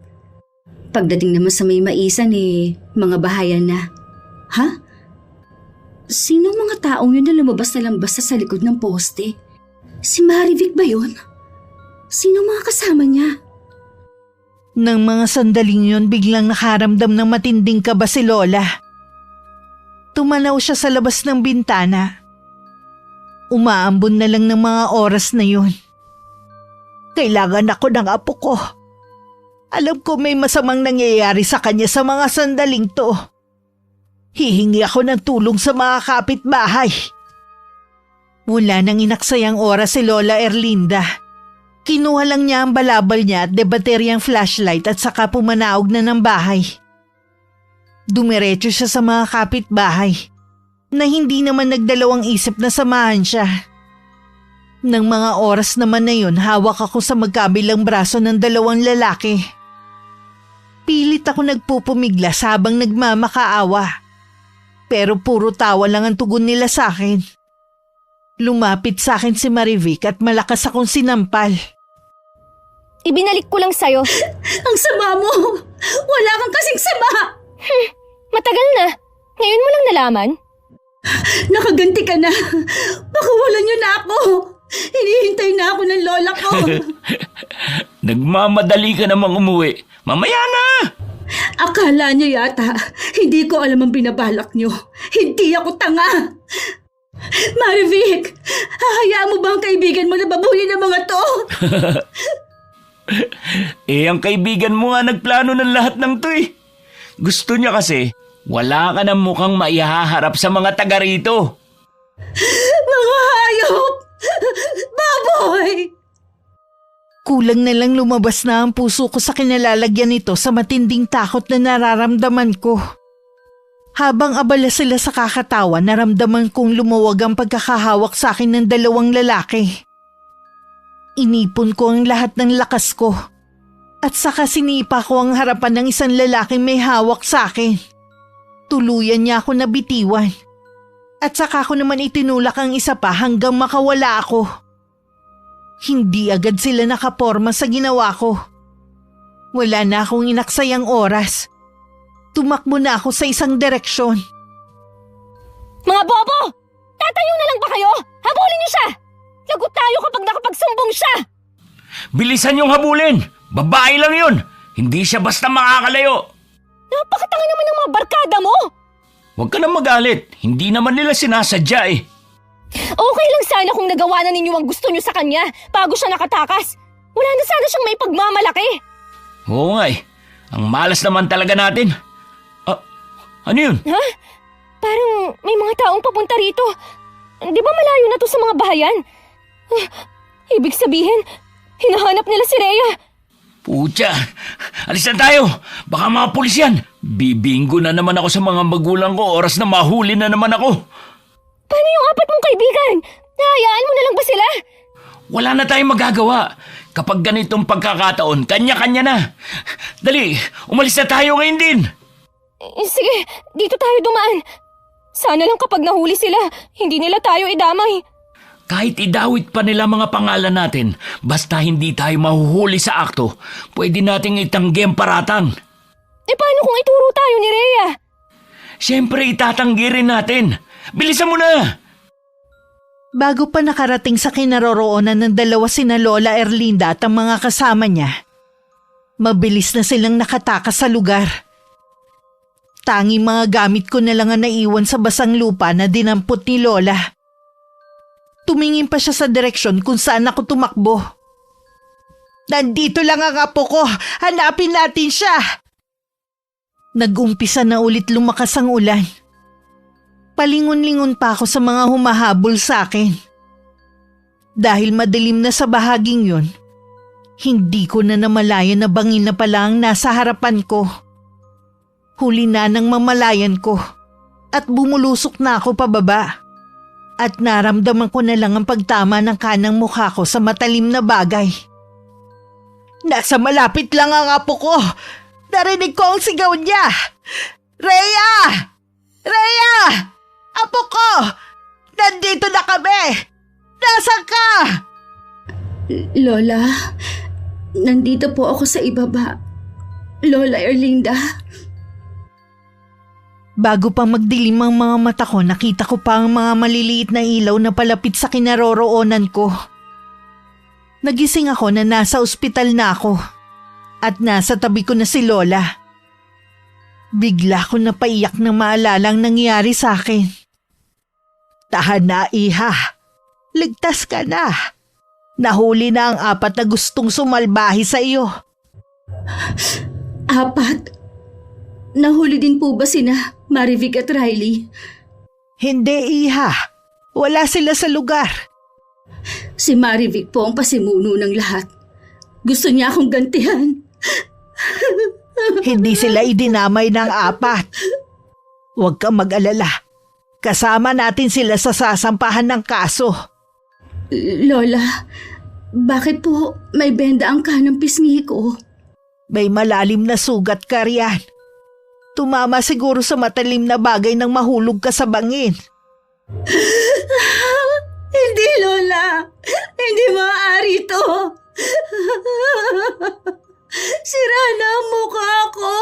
Pagdating naman sa may maisan mga bahayan na. Ha? Sino mga taong yun na lumabas na lang basta sa likod ng poste? Si Marivic ba yun? Sino mga kasama niya? Nang mga sandaling yun, biglang nakaramdam ng matinding kaba si Lola. Tumanaw siya sa labas ng bintana. Umaambon na lang ng mga oras na yun. Kailangan ako ng apo ko. Alam ko may masamang nangyayari sa kanya sa mga sandaling to. Hihingi ako ng tulong sa mga kapitbahay. Wala nang inaksayang oras si Lola Erlinda. Kinuha lang niya ang balabal niya at debateryang flashlight at saka pumanaog na ng bahay. Dumiretso siya sa mga kapitbahay na hindi naman nagdalawang isip na samahan siya. Nang mga oras naman na yun, hawak ako sa magkabilang braso ng dalawang lalaki. Pilit ako nagpupumiglas habang nagmamakaawa. Pero puro tawa lang ang tugon nila sa akin. Lumapit sa akin si Marivic at malakas akong sinampal. Ibinalik ko lang sa'yo. Ang sama mo! Wala kang kasing sama! Matagal na. Ngayon mo lang nalaman? Nakaganti ka na. Pakawalan niyo na ako. Hinihintay na ako ng lola ko. Nagmamadali ka namang umuwi. Mamaya na! Akala niyo yata, hindi ko alam ang binabalak niyo. Hindi ako tanga. Marivic, hahayaan mo ba ang kaibigan mo na babuyin ng mga to? Ang kaibigan mo nga nagplano ng lahat ng to eh. Gusto niya kasi, wala ka ng mukhang maihaharap sa mga taga rito. Mga hayop! Baboy! Kulang na lang lumabas na ang puso ko sa kinalalagyan nito sa matinding takot na nararamdaman ko. Habang abala sila sa kakatawa, naramdaman kong lumuwag ang pagkakahawak sa akin ng dalawang lalaki. Inipon ko ang lahat ng lakas ko at saka sinipa ko ang harapan ng isang lalaking may hawak sa akin. Tuluyan niya ako nabitiwan at saka ko naman itinulak ang isa pa hanggang makawala ako. Hindi agad sila nakaporma sa ginawa ko. Wala na akong inaksayang oras. Tumakbo na ako sa isang direksyon. Mga bobo! Tatayo na lang ba kayo? Habulin niyo siya! Lagot tayo kapag nakapagsumbong siya! Bilisan niyong habulin! Babae lang yun! Hindi siya basta makakalayo! Napakatanga naman ng mga barkada mo! Huwag ka nang magalit. Hindi naman nila sinasadya eh. Okay lang sana kung nagawa na ninyo ang gusto niyo sa kanya bago siya nakatakas. Wala na sana siyang may pagmamalaki. Oo nga eh. Ang malas naman talaga natin. Ano yun? Ha? Parang may mga taong papunta rito. Di ba malayo na to sa mga bahayan? Ibig sabihin, hinahanap nila si Rhea. Pucha, alis na tayo. Baka mga pulis yan. Bibinggo na naman ako sa mga magulang ko. Oras na mahuli na naman ako. Paano yung apat mong kaibigan? Nahayaan mo na lang ba sila? Wala na tayong magagawa. Kapag ganitong pagkakataon, kanya-kanya na. Dali, umalis na tayo ngayon din. Sige, dito tayo dumaan. Sana lang kapag nahuli sila, hindi nila tayo idamay. Kahit idawit pa nila mga pangalan natin, basta hindi tayo mahuhuli sa akto, pwede nating itanggi ang paratang. Paano kung ituro tayo ni Rhea? Siyempre itatanggi rin natin. Bilisan mo na! Bago pa nakarating sa kinaroroonan ng dalawa sina Lola Erlinda at ang mga kasama niya, mabilis na silang nakatakas sa lugar. Tanging mga gamit ko na lang ang naiwan sa basang lupa na dinampot ni Lola. Tumingin pa siya sa direksyon kung saan ako tumakbo. Nandito lang ang apo ko! Hanapin natin siya! Nag-umpisa na ulit lumakas ang ulan. Palingon-lingon pa ako sa mga humahabol sa akin. Dahil madilim na sa bahaging yun, hindi ko na namalayan na bangin na pala ang nasa harapan ko. Huli na ng mamalayan ko at bumulusok na ako pababa. At naramdaman ko na lang ang pagtama ng kanang mukha ko sa matalim na bagay. Nasa malapit lang ang apo ko. Narinig ko ang sigaw niya. Rhea! Rhea! Apo ko! Nandito na kami! Nasaan ka? Lola, nandito po ako sa ibaba. Lola Erlinda. Bago pa magdilim ang mga mata ko, nakita ko pa ang mga maliliit na ilaw na palapit sa kinaroroonan ko. Nagising ako na nasa ospital na ako at nasa tabi ko na si Lola. Bigla ko napaiyak nang maalala ang nangyari sa akin. Tahan na, iha. Ligtas ka na. Nahuli na ang 4 na gustong sumalbahi sa iyo. 4? Nahuli din po ba sina Marivic at Riley? Hindi, iha. Wala sila sa lugar. Si Marivic po ang pasimuno ng lahat. Gusto niya akong gantihan. Hindi sila idinamay ng 4. Huwag kang mag-alala. Kasama natin sila sa sasampahan ng kaso. Lola, bakit po may benda ang kanang pisngi ko? May malalim na sugat ka riyan. Tumama siguro sa matalim na bagay nang mahulog ka sa bangin. Hindi, Lola. Hindi maaari ito. Sira na ang mukha ko.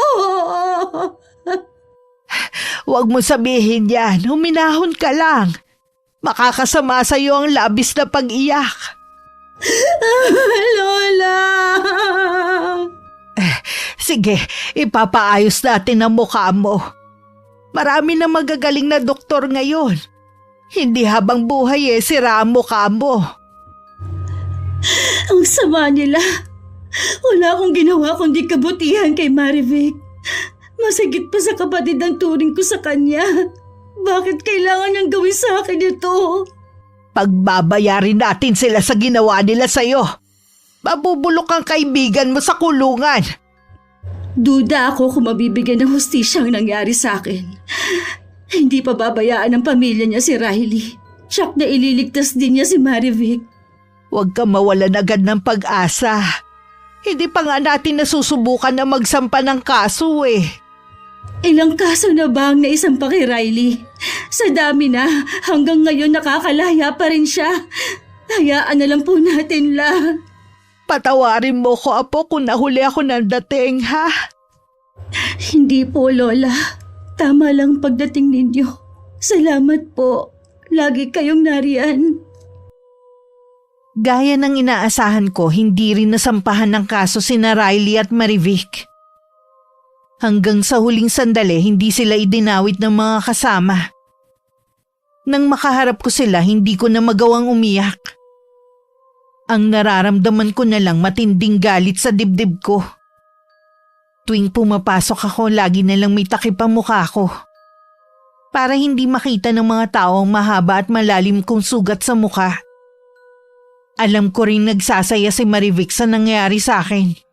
Huwag mo sabihin yan. Huminahon ka lang. Makakasama sa iyo ang labis na pag-iyak. Lola! Sige, ipapaayos natin ang mukha mo. Marami na magagaling na doktor ngayon. Hindi habang buhay sira ang mukha mo. Ang sama nila. Wala akong ginawa kundi kabutihan kay Marivic. Masagit pa sa kapatid ang turing ko sa kanya. Bakit kailangan niyang gawin sa akin ito? Pagbabayarin natin sila sa ginawa nila sa'yo. Mabubulok ang kaibigan mo sa kulungan. Duda ako kung mabibigyan ng hustisya ang nangyari sa akin. Hindi pa babayaan ng pamilya niya si Riley. Tiyak na ililigtas din niya si Marivic. Huwag ka mawalan agad ng pag-asa. Hindi pa nga natin nasusubukan na magsampa ng kaso Ilang kaso na ba ang naisampa kay Riley? Sa dami na, hanggang ngayon nakakalaya pa rin siya. Hayaan na lang po natin lang. Patawarin mo ko, apo, kung nahuli ako ng dating, ha? Hindi po, Lola. Tama lang pagdating ninyo. Salamat po. Lagi kayong nariyan. Gaya ng inaasahan ko, hindi rin nasampahan ng kaso sina Riley at Marivic. Hanggang sa huling sandali, hindi sila idinawit ng mga kasama. Nang makaharap ko sila, hindi ko na magawang umiyak. Ang nararamdaman ko na lang matinding galit sa dibdib ko. Tuwing pumapasok ako, lagi na lang may takip ang mukha ko. Para hindi makita ng mga tao ang mahaba at malalim kong sugat sa mukha. Alam ko rin nagsasaya si Marivic sa nangyari sa akin.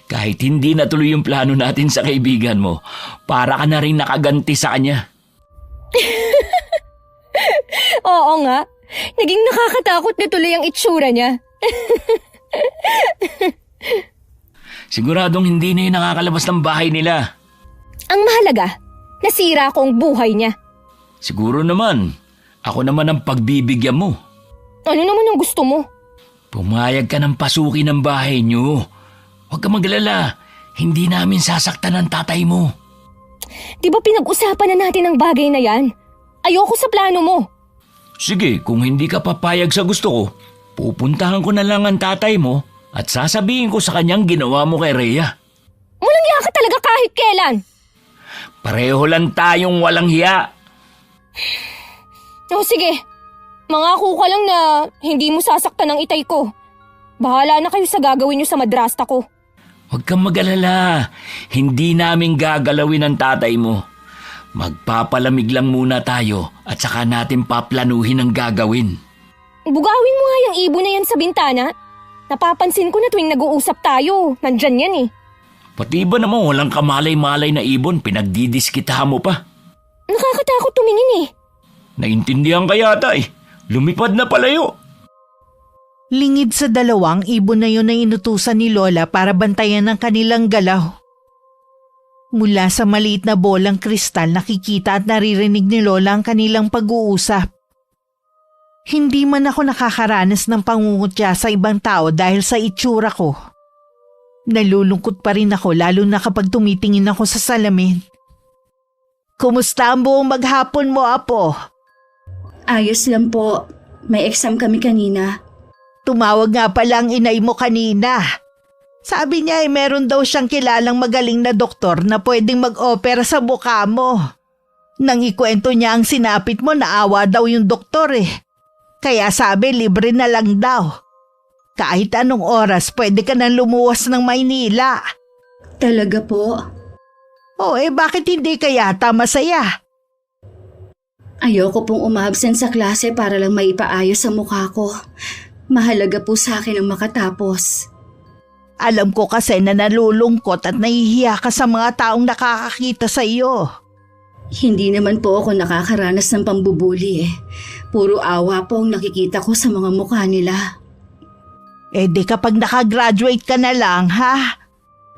Kahit hindi natuloy yung plano natin sa kaibigan mo, para ka na rin nakaganti sa kanya. Oo nga. Naging nakakatakot na tuloy ang itsura niya. Siguradong hindi na yung nakakalabas ng bahay nila. Ang mahalaga, nasira ko ang buhay niya. Siguro naman, Ako naman ang pagbibigyan mo. Ano naman ang gusto mo? Pumayag ka ng pasukin ng bahay niyo. Huwag ka maglala. Hindi namin sasaktan ang tatay mo. Di ba pinag-usapan na natin ang bagay na yan? Ayoko sa plano mo. Sige, kung hindi ka papayag sa gusto ko, pupuntahan ko na lang ang tatay mo at sasabihin ko sa kanyang ginawa mo kay Rhea. Walang hiya ka talaga kahit kailan. Pareho lang tayong walang hiya. O sige, mangako ka lang na hindi mo sasaktan ang itay ko. Bahala na kayo sa gagawin niyo sa madrasta ko. Huwag kang mag-alala. Hindi namin gagalawin ang tatay mo. Magpapalamig lang muna tayo at saka natin paplanuhin ang gagawin. Bugawin mo nga yung ibon na yan sa bintana. Napapansin ko na tuwing nag-uusap tayo, nandyan yan eh. Pati ba naman walang kamalay-malay na ibon, pinagdidiskitahan mo pa? Nakakatakot tumingin eh. Naintindihan ka yata eh. Lumipad na palayo. Lingid sa dalawang ibon na yun na inutusan ni Lola para bantayan ang kanilang galaw. Mula sa maliit na bolang kristal nakikita at naririnig ni Lola ang kanilang pag-uusap. Hindi man ako nakakaranas ng pangungutya sa ibang tao dahil sa itsura ko. Nalulungkot pa rin ako lalo na kapag tumitingin ako sa salamin. Kumusta ang buong maghapon mo, Apo? Ayos lang po. May exam kami kanina. Tumawag nga pala ang inay mo kanina. Sabi niya meron daw siyang kilalang magaling na doktor na pwedeng mag-opera sa mukha mo. Nang ikwento niya ang sinapit mo, naawa daw yung doktor eh. Kaya sabi libre na lang daw. Kahit anong oras pwede ka nang lumuwas ng Maynila. Talaga po? Bakit hindi ka yata masaya? Ayoko pong umabsent sa klase para lang maipaayos sa mukha ko. Mahalaga po sa akin ang makatapos. Alam ko kasi na nalulungkot at nahihiya ka sa mga taong nakakakita sa iyo. Hindi naman po ako nakakaranas ng pambubuli eh. Puro awa po ang nakikita ko sa mga mukha nila. Di kapag nakagraduate ka na lang, ha?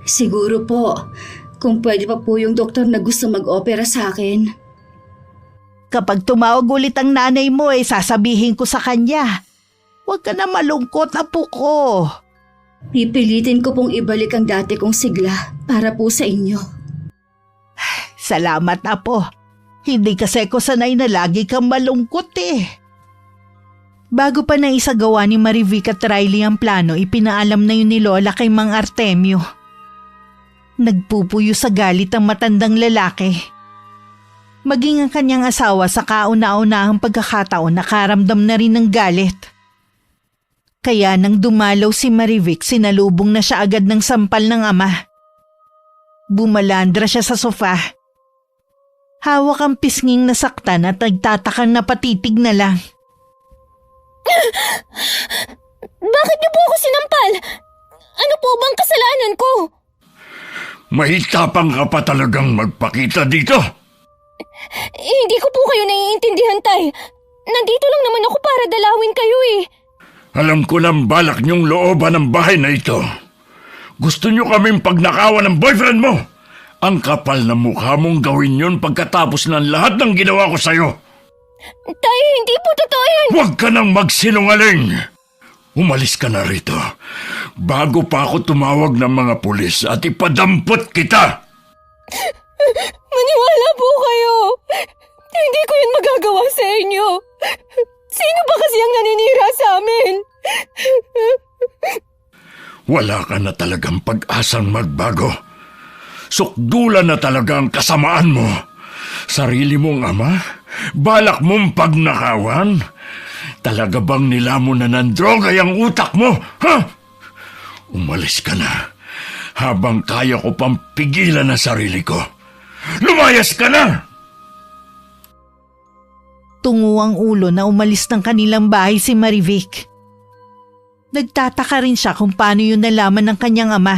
Siguro po, kung pwede pa po yung doktor na gusto mag-opera sa akin. Kapag tumawag ulit ang nanay mo, sasabihin ko sa kanya. Huwag ka na malungkot, Apo ko. Pipilitin ko pong ibalik ang dati kong sigla para po sa inyo. Salamat, Apo. Hindi kasi ko sanay na lagi kang malungkot eh. Bago pa na isagawa ni Marivic at Riley ang plano, ipinaalam na yun ni Lola kay Mang Artemio. Nagpupuyo sa galit ang matandang lalaki. Maging ang kanyang asawa sa kauna-unahang pagkakataon nakaramdam na rin ng galit. Kaya nang dumalaw si Marivic, sinalubong na siya agad ng sampal ng ama. Bumalandra siya sa sofa. Hawak ang pisnging nasaktan at nagtatakang napatitig na lang. Bakit niyo po ako sinampal? Ano po bang kasalanan ko? Mahitapang ka pa talagang magpakita dito. Hindi ko po kayo naiintindihan, Tay. Nandito lang naman ako para dalawin kayo eh. Alam ko lang balak niyong looban ng bahay na ito. Gusto niyo kaming pagnakawan ng boyfriend mo. Ang kapal na mukha mong gawin yun pagkatapos ng lahat ng ginawa ko sa'yo. Tay, hindi po totoo yan. Huwag ka nang magsinungaling. Umalis ka na rito bago pa ako tumawag ng mga pulis at ipadampot kita. Maniwala po kayo. Hindi ko yun magagawa sa inyo. Sino ba kasi ang naninira sa amin? Wala ka na talagang pag-asang magbago. Sukdulan na talaga ang kasamaan mo. Sarili mong ama? Balak mong pagnakawan? Talaga bang nilamon na ng droga yung utak mo? Ha? Umalis ka na habang kaya ko pang pigilan ang sarili ko. Lumayas ka na! Tungo ang ulo na umalis ng kanilang bahay si Marivic. Nagtataka rin siya kung paano yun nalaman ng kanyang ama.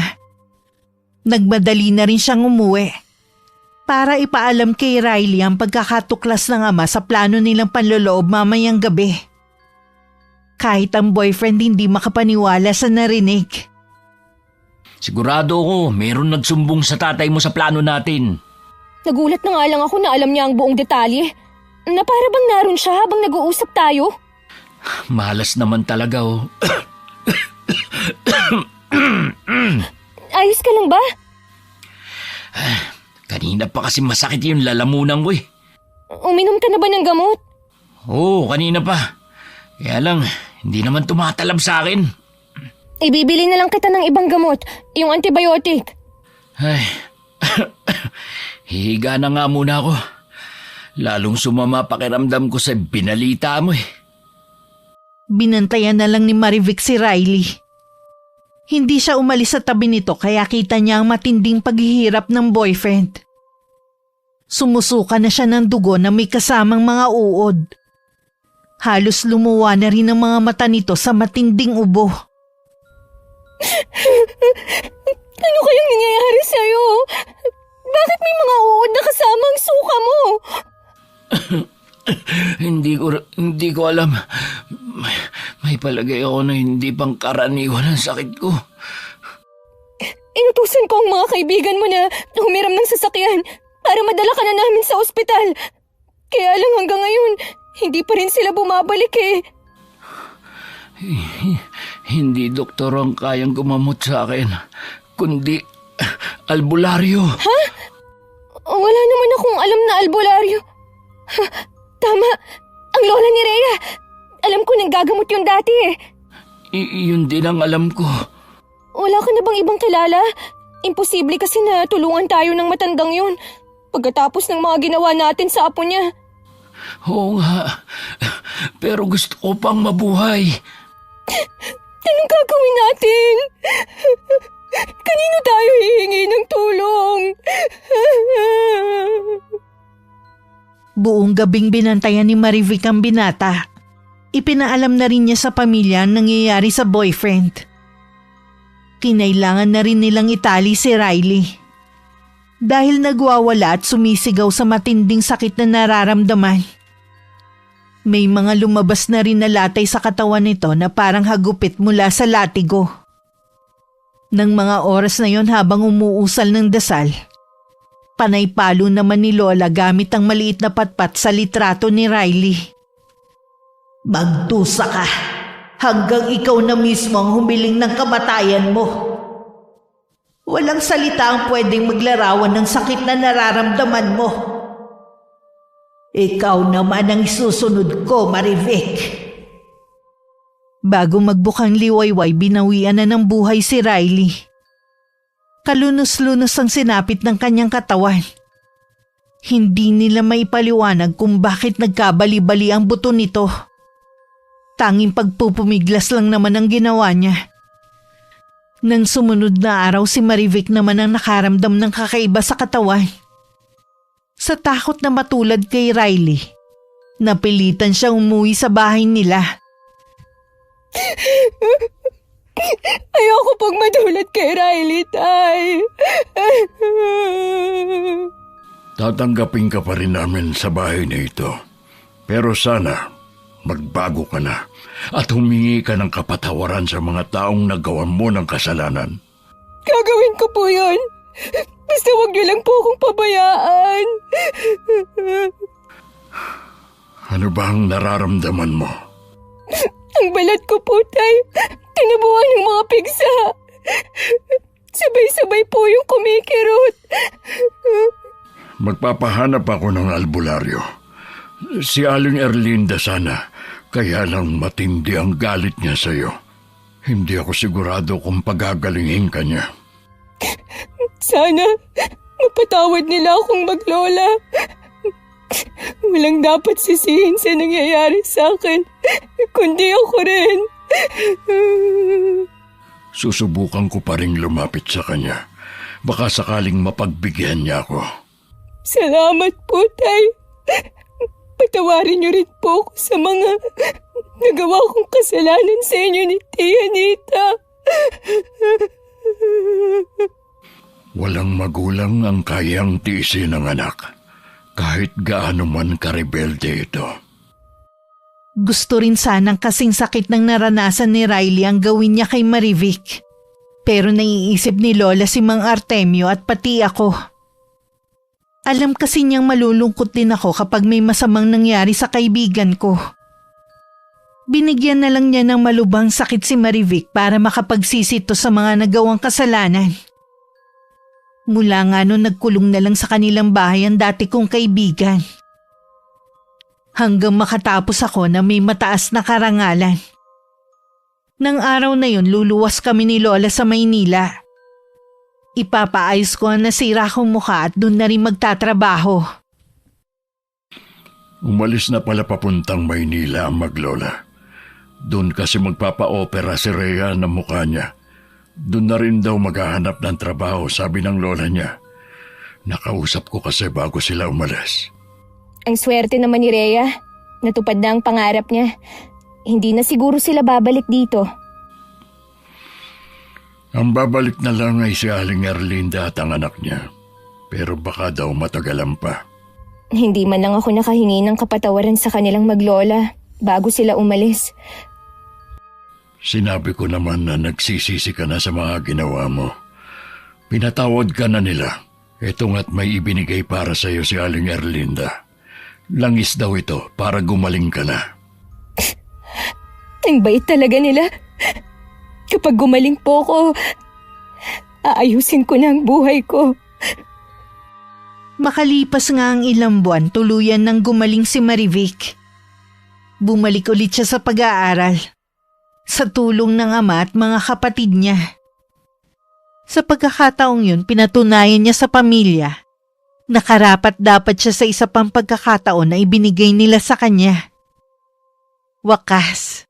Nagmadali na rin siyang umuwi para ipaalam kay Riley ang pagkakatuklas ng ama sa plano nilang panloloob mamayang gabi. Kahit ang boyfriend hindi makapaniwala sa narinig. Sigurado ako, meron nagsumbong sa tatay mo sa plano natin. Nagulat na nga lang ako na alam niya ang buong detalye. Na para bang naroon siya habang nag-uusap tayo? Malas naman talaga oh. Ayos ka lang ba? Kanina pa kasi masakit yung lalamunan ko eh. Uminom ka na ba ng gamot? Oo, kanina pa. Kaya lang, hindi naman tumatalab sa akin. Ibibili na lang kita ng ibang gamot, yung antibiotic. Ay, hihiga na nga muna ako. Lalong sumama pakiramdam ko sa binalita mo eh. Binantayan na lang ni Marivic si Riley. Hindi siya umalis sa tabi nito kaya kita niya ang matinding paghihirap ng boyfriend. Sumusuka na siya ng dugo na may kasamang mga uod. Halos lumuwa na rin ang mga mata nito sa matinding ubo. Ano kayang nangyayari sa'yo? Bakit may mga uod na kasama ang suka mo? Hindi ko alam. May palagay ako na hindi pang karaniwan ang sakit ko. Inutusan ko ang mga kaibigan mo na humiram ng sasakyan para madala ka na namin sa ospital. Kaya lang hanggang ngayon, hindi pa rin sila bumabalik eh. Hindi doktor ang kayang gumamot sa akin, kundi albularyo. Ha? Wala naman akong alam na albularyo. Tama, ang lola ni Rhea. Alam ko nanggagamot yun dati eh. Yun din ang alam ko. Wala ka na bang ibang kilala? Imposible kasi na tulungan tayo ng matandang yun pagkatapos ng mga ginawa natin sa apo niya. Oo nga, pero gusto ko pang mabuhay. Anong gagawin natin? Kanino tayo hihingi ng tulong? Buong gabing binantayan ni Marivic ang binata. Ipinaalam na rin niya sa pamilya ang nangyayari sa boyfriend. Kinailangan na rin nilang itali si Riley. Dahil nagwawala at sumisigaw sa matinding sakit na nararamdaman. May mga lumabas na rin na latay sa katawan nito na parang hagupit mula sa latigo. Nang mga oras na yon habang umuusal ng dasal, panay palo naman ni Lola gamit ang maliit na patpat sa litrato ni Riley. Magdusa ka hanggang ikaw na mismo ang humiling ng kamatayan mo. Walang salita ang pwedeng maglarawan ng sakit na nararamdaman mo. Ikaw naman ang isusunod ko, Marivic. Bago magbukang liwayway, binawian na ng buhay si Riley. Kalunos-lunos ang sinapit ng kanyang katawan. Hindi nila maipaliwanag kung bakit nagkabali-bali ang buto nito. Tanging pagpupumiglas lang naman ang ginawa niya. Nang sumunod na araw, si Marivic naman ang nakaramdam ng kakaiba sa katawan. Sa takot na matulad kay Riley, napilitan siyang umuwi sa bahay nila. Ayoko pong matulad kay Riley, Tay. Tatanggapin ka pa rin namin sa bahay na ito. Pero sana, magbago ka na at humingi ka ng kapatawaran sa mga taong nagawan mo ng kasalanan. Gagawin ko po yun. Basta wag niyo lang po akong pabayaan. Ano ba ang nararamdaman mo? Ang balat ko po, Tay. Tinabuhan ng mga pigsa. Sabay-sabay po yung kumikirot. Magpapahanap ako ng albularyo. Si Aling Erlinda sana, kaya lang matindi ang galit niya sa'yo. Hindi ako sigurado kung pagagalingin ka niya. Sana mapatawad nila akong maglola. Walang dapat sisihin sa nangyayari sa akin, kundi ako rin. Susubukan ko pa rin lumapit sa kanya. Baka sakaling mapagbigyan niya ako. Salamat po, Tay. Patawarin niyo rin po ako sa mga nagawa kong kasalanan sa inyo ni Tia Nita. Walang magulang ang kayang tiisin ng anak, kahit gaano man karebelde ito. Gusto rin sanang kasing sakit ng naranasan ni Riley ang gawin niya kay Marivic. Pero naiisip ni Lola si Mang Artemio at pati ako. Alam kasi niyang malulungkot din ako kapag may masamang nangyari sa kaibigan ko. Binigyan na lang niya ng malubhang sakit si Marivic para makapagsisito sa mga nagawang kasalanan. Mula nga noon nagkulong na lang sa kanilang bahay ang dati kong kaibigan. Hanggang makatapos ako na may mataas na karangalan. Nang araw na yun luluwas kami ni Lola sa Maynila. Ipapaayos ko ang nasira kong mukha at doon na rin magtatrabaho. Umalis na pala papuntang Maynila ang maglola. Doon kasi magpapa-opera si Rhea ng mukha niya. Doon na rin daw maghahanap ng trabaho, sabi ng lola niya. Nakausap ko kasi bago sila umalis. Ang swerte naman ni Rhea. Natupad na ang pangarap niya. Hindi na siguro sila babalik dito. Ang babalik na lang ay si Aling Erlinda at ang anak niya. Pero baka daw matagalan pa. Hindi man lang ako nakahingi ng kapatawaran sa kanilang maglola bago sila umalis. Sinabi ko naman na nagsisisi ka na sa mga ginawa mo. Pinatawad ka na nila. Ito nga't may ibinigay para sa iyo si Aling Erlinda. Langis daw ito para gumaling ka na. Ang bait talaga nila. Kapag gumaling po ko, aayusin ko na ang buhay ko. Makalipas nga ang ilang buwan, tuluyan nang gumaling si Marivic. Bumalik ulit siya sa pag-aaral. Sa tulong ng ama at mga kapatid niya. Sa pagkakataong yun, pinatunayan niya sa pamilya na karapat-dapat siya sa isa pang pagkakataon na ibinigay nila sa kanya. Wakas,